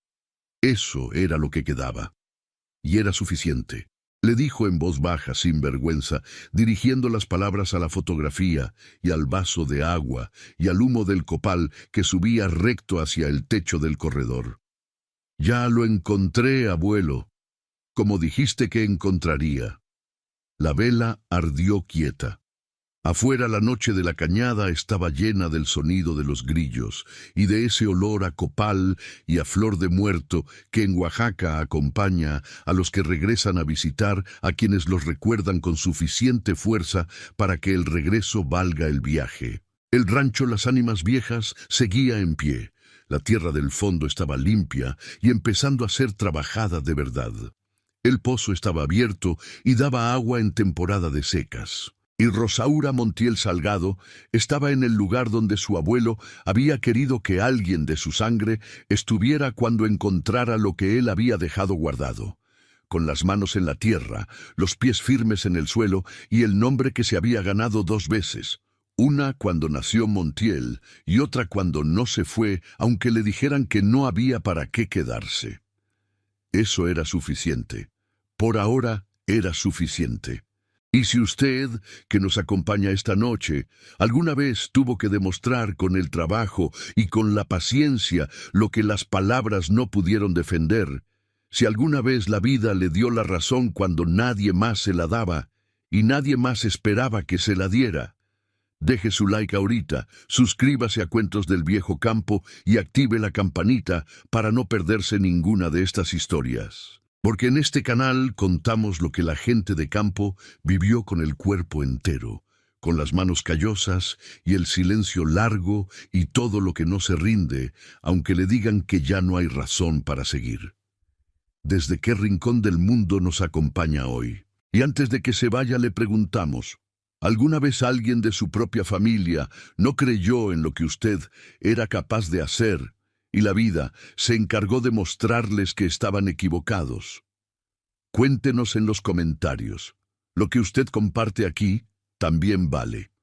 Eso era lo que quedaba. Y era suficiente. Le dijo en voz baja, sin vergüenza, dirigiendo las palabras a la fotografía y al vaso de agua y al humo del copal que subía recto hacia el techo del corredor. «Ya lo encontré, abuelo, como dijiste que encontraría». La vela ardió quieta. Afuera la noche de la cañada estaba llena del sonido de los grillos y de ese olor a copal y a flor de muerto que en Oaxaca acompaña a los que regresan a visitar a quienes los recuerdan con suficiente fuerza para que el regreso valga el viaje. El rancho Las Ánimas Viejas seguía en pie. La tierra del fondo estaba limpia y empezando a ser trabajada de verdad. El pozo estaba abierto y daba agua en temporada de secas. Y Rosaura Montiel Salgado estaba en el lugar donde su abuelo había querido que alguien de su sangre estuviera cuando encontrara lo que él había dejado guardado, con las manos en la tierra, los pies firmes en el suelo y el nombre que se había ganado 2 veces, una cuando nació Montiel y otra cuando no se fue, aunque le dijeran que no había para qué quedarse. Eso era suficiente. Por ahora era suficiente. Y si usted, que nos acompaña esta noche, alguna vez tuvo que demostrar con el trabajo y con la paciencia lo que las palabras no pudieron defender, si alguna vez la vida le dio la razón cuando nadie más se la daba y nadie más esperaba que se la diera, deje su like ahorita, suscríbase a Cuentos del Viejo Campo y active la campanita para no perderse ninguna de estas historias. Porque en este canal contamos lo que la gente de campo vivió con el cuerpo entero, con las manos callosas y el silencio largo y todo lo que no se rinde, aunque le digan que ya no hay razón para seguir. ¿Desde qué rincón del mundo nos acompaña hoy? Y antes de que se vaya le preguntamos, ¿alguna vez alguien de su propia familia no creyó en lo que usted era capaz de hacer y la vida se encargó de mostrarles que estaban equivocados? Cuéntenos en los comentarios. Lo que usted comparte aquí también vale.